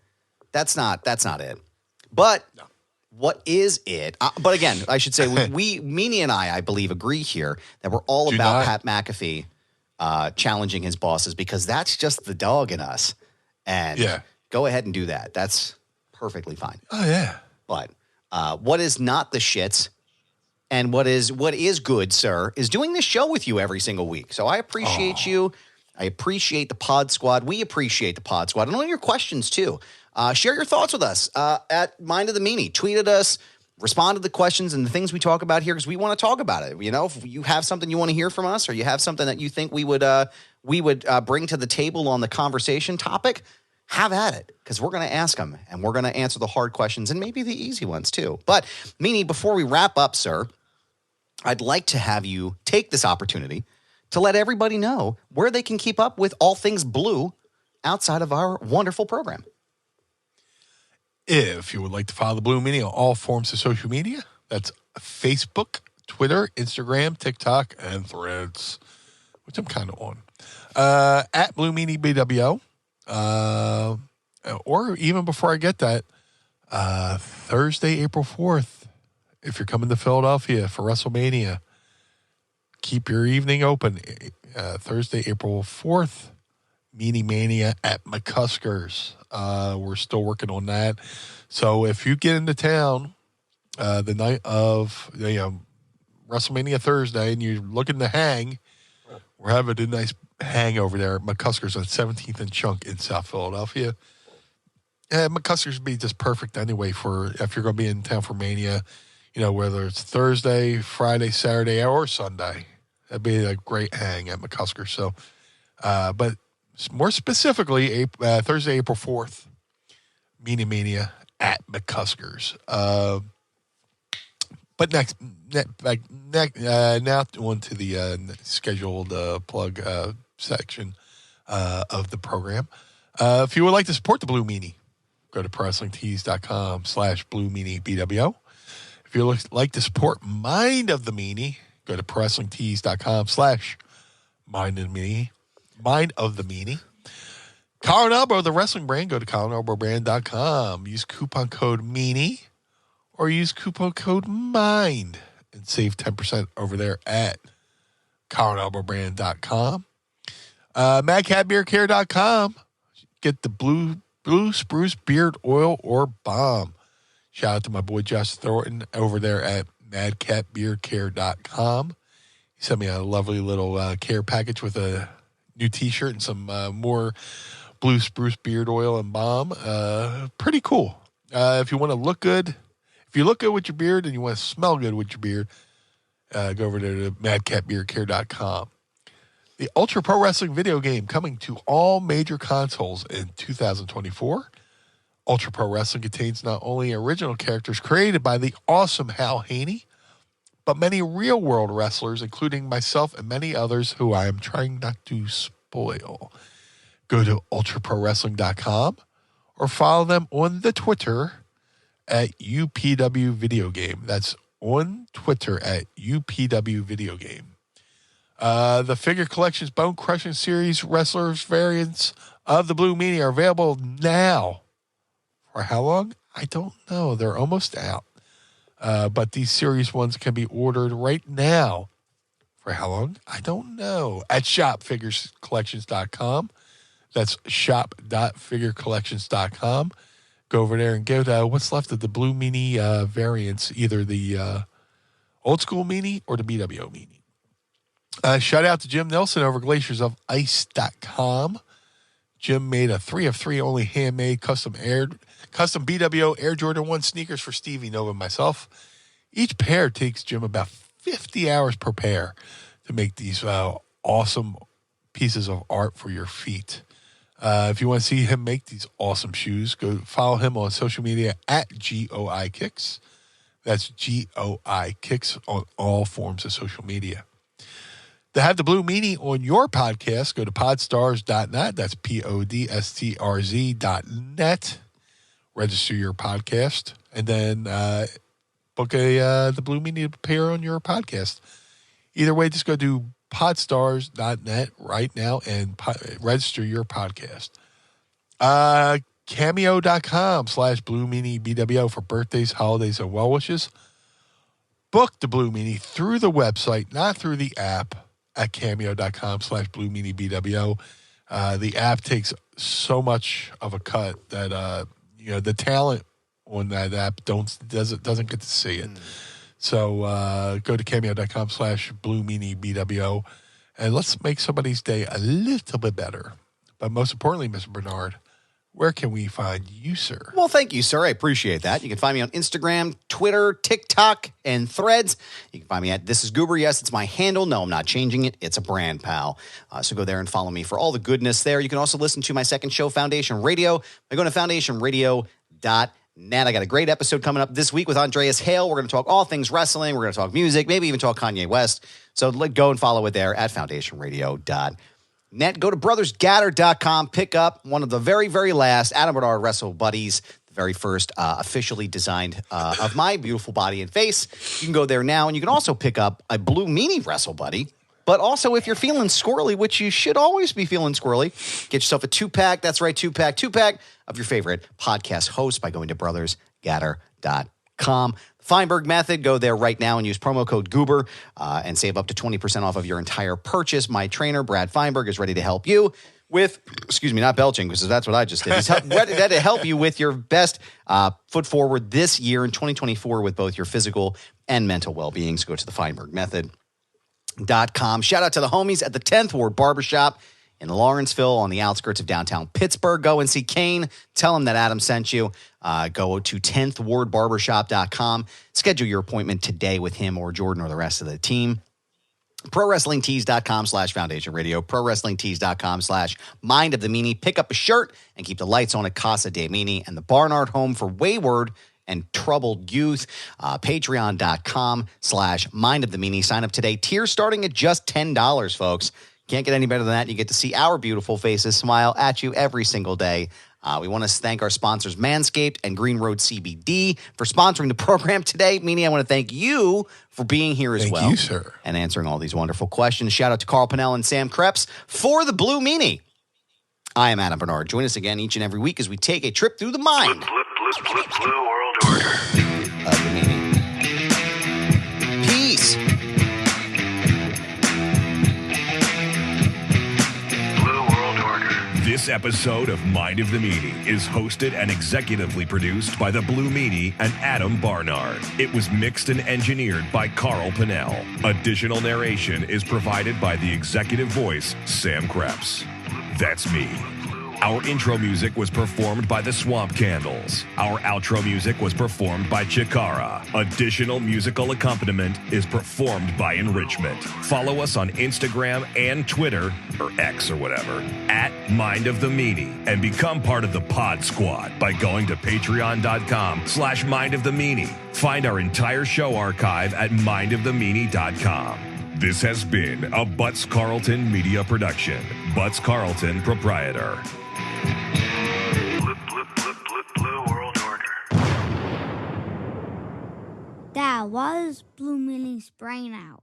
B: That's not it. But what is it? But again, I should say, Meanie and I believe, agree here that we're all about Pat McAfee challenging his bosses, because that's just the dog in us. And go ahead and do that. That's perfectly fine.
C: Oh, yeah.
B: But what is not the shits, and what is good, sir, is doing this show with you every single week. So I appreciate you. I appreciate the Pod Squad. We appreciate the Pod Squad. And all your questions, too. Share your thoughts with us at Mind of the Meanie. Tweet at us. Respond to the questions and the things we talk about here, because we want to talk about it. If you have something you want to hear from us, or you have something that you think we would bring to the table on the conversation topic, have at it, because we're going to ask them, and we're going to answer the hard questions and maybe the easy ones too. But Meanie, before we wrap up, sir, I'd like to have you take this opportunity to let everybody know where they can keep up with all things blue outside of our wonderful program.
C: If you would like to follow the Blue Meanie on all forms of social media, that's Facebook, Twitter, Instagram, TikTok, and Threads, which I'm kind of on. At Blue Meanie BWO. Or even before I get that, Thursday, April 4th, if you're coming to Philadelphia for WrestleMania, keep your evening open. Thursday, April 4th, Meanie Mania at McCusker's. We're still working on that. So if you get into town the night of WrestleMania Thursday and you're looking to hang, we're having a nice hang over there at McCusker's on 17th and Chunk in South Philadelphia. McCusker's would be just perfect anyway for if you're going to be in town for Mania, whether it's Thursday, Friday, Saturday, or Sunday. That'd be a great hang at McCusker's. So, but more specifically, Thursday, April 4th, Meanie Mania at McCusker's. But now on to the scheduled plug section of the program. If you would like to support the Blue Meanie, go to ProWrestlingTees.com/BlueMeanieBWO. If you would like to support Mind of the Meanie, go to ProWrestlingTees.com/Mind of the Meanie. Collar and Elbow, the wrestling brand, go to collarandelbowbrand.com. Use coupon code Meanie, or use coupon code MIND and save 10% over there at ColoradoBrand.com. MadCatBeardCare.com. Get the blue spruce beard oil or balm. Shout out to my boy Josh Thornton over there at MadCatBeardCare.com. He sent me a lovely little care package with a new T-shirt and some more blue spruce beard oil and balm. Pretty cool. If you want to look good, if you look good with your beard and you want to smell good with your beard, go over there to MadCatBeardCare.com. The Ultra Pro Wrestling video game coming to all major consoles in 2024. Ultra Pro Wrestling contains not only original characters created by the awesome Hal Haney, but many real-world wrestlers, including myself and many others who I am trying not to spoil. Go to ultraprowrestling.com or follow them on the Twitter at UPW Video Game. That's on Twitter at UPW Video Game. The Figure Collections Bone Crushing Series Wrestlers variants of the Blue Meanie are available now. For how long? I don't know. They're almost out. But these series ones can be ordered right now. For how long? I don't know. At shopfigurecollections.com. That's shop.figurecollections.com. Go over there and get what's left of the Blue Meanie variants, either the old school Meanie or the BWO Meanie. Shout out to Jim Nelson over glaciersofIce.com. Jim made a 3 of 3 only handmade custom BWO Air Jordan 1 sneakers for Stevie Nova and myself. Each pair takes Jim about 50 hours per pair to make these awesome pieces of art for your feet. If you want to see him make these awesome shoes, go follow him on social media at GOI Kicks. That's GOI Kicks on all forms of social media. To have the Blue Meanie on your podcast, go to podstars.net. That's podstrz.net. Register your podcast, and then book the Blue Meanie to appear on your podcast. Either way, just go to podstars.net right now and register your podcast. Cameo.com/Blue Meanie BWO for birthdays, holidays, and well wishes. Book the Blue Meanie through the website, not through the app, at cameo.com/Blue Meanie BWO. The app takes so much of a cut that the talent on that app doesn't get to see it. So go to cameo.com/Blue Meanie BWO, and let's make somebody's day a little bit better. But most importantly, Mr. Barnard, where can we find you, sir?
B: Well, thank you, sir. I appreciate that. You can find me on Instagram, Twitter, TikTok, and Threads. You can find me at This Is Goober. Yes, it's my handle. No, I'm not changing it. It's a brand, pal. So go there and follow me for all the goodness there. You can also listen to my second show, Foundation Radio, by going to foundationradio.net. I got a great episode coming up this week with Andreas Hale. We're going to talk all things wrestling. We're going to talk music, maybe even talk Kanye West. So go and follow it there at foundationradio.net. Go to brothersgaddor.com. Pick up one of the very, very last Adam Barnard Wrestle Buddies, the very first officially designed of my beautiful body and face. You can go there now, and you can also pick up a Blue Meanie Wrestle Buddy. But also, if you're feeling squirrely, which you should always be feeling squirrely, get yourself a 2-pack. That's right, 2-pack of your favorite podcast host by going to brothersgaddor.com. Feinberg Method, go there right now and use promo code Goober and save up to 20% off of your entire purchase. My trainer, Brad Feinberg, is ready to help you with, not belching, because that's what I just did. He's ready to help you with your best foot forward this year in 2024 with both your physical and mental well-being. So go to the FeinbergMethod.com. Shout out to the homies at the 10th Ward Barbershop in Lawrenceville on the outskirts of downtown Pittsburgh. Go and see Kane. Tell him that Adam sent you. Go to 10thwardbarbershop.com. Schedule your appointment today with him or Jordan or the rest of the team. ProWrestlingTees.com/Foundation Radio. ProWrestlingTees.com/Mind of the Meanie. Pick up a shirt and keep the lights on at Casa DeMeanie and the Barnard home for wayward and troubled youth. Patreon.com/Mind of the Meanie. Sign up today. Tiers starting at just $10, folks. Can't get any better than that. You get to see our beautiful faces smile at you every single day. We want to thank our sponsors, Manscaped and Green Road CBD, for sponsoring the program today. Meanie, I want to thank you for being here as well.
C: Thank you, sir.
B: And answering all these wonderful questions. Shout out to Carl Pinnell and Sam Krebs for the Blue Meanie. I am Adam Barnard. Join us again each and every week as we take a trip through the mind.
A: Blue World Order. This episode of Mind of the Meanie is hosted and executively produced by the Blue Meanie and Adam Barnard. It was mixed and engineered by Carl Pinnell. Additional narration is provided by the executive voice, Sam Krebs. That's me. Our intro music was performed by the Swamp Candles. Our outro music was performed by Chikara. Additional musical accompaniment is performed by Enrichment. Follow us on Instagram and Twitter, or X or whatever, at Mind of the Meanie, and become part of the Pod Squad by going to patreon.com/mindofthemeanie. Find our entire show archive at mindofthemeanie.com. This has been a Butts Carlton media production. Butts Carlton, proprietor.
F: Blue World Order.
G: Dad, why is Blue Meanie's brain out?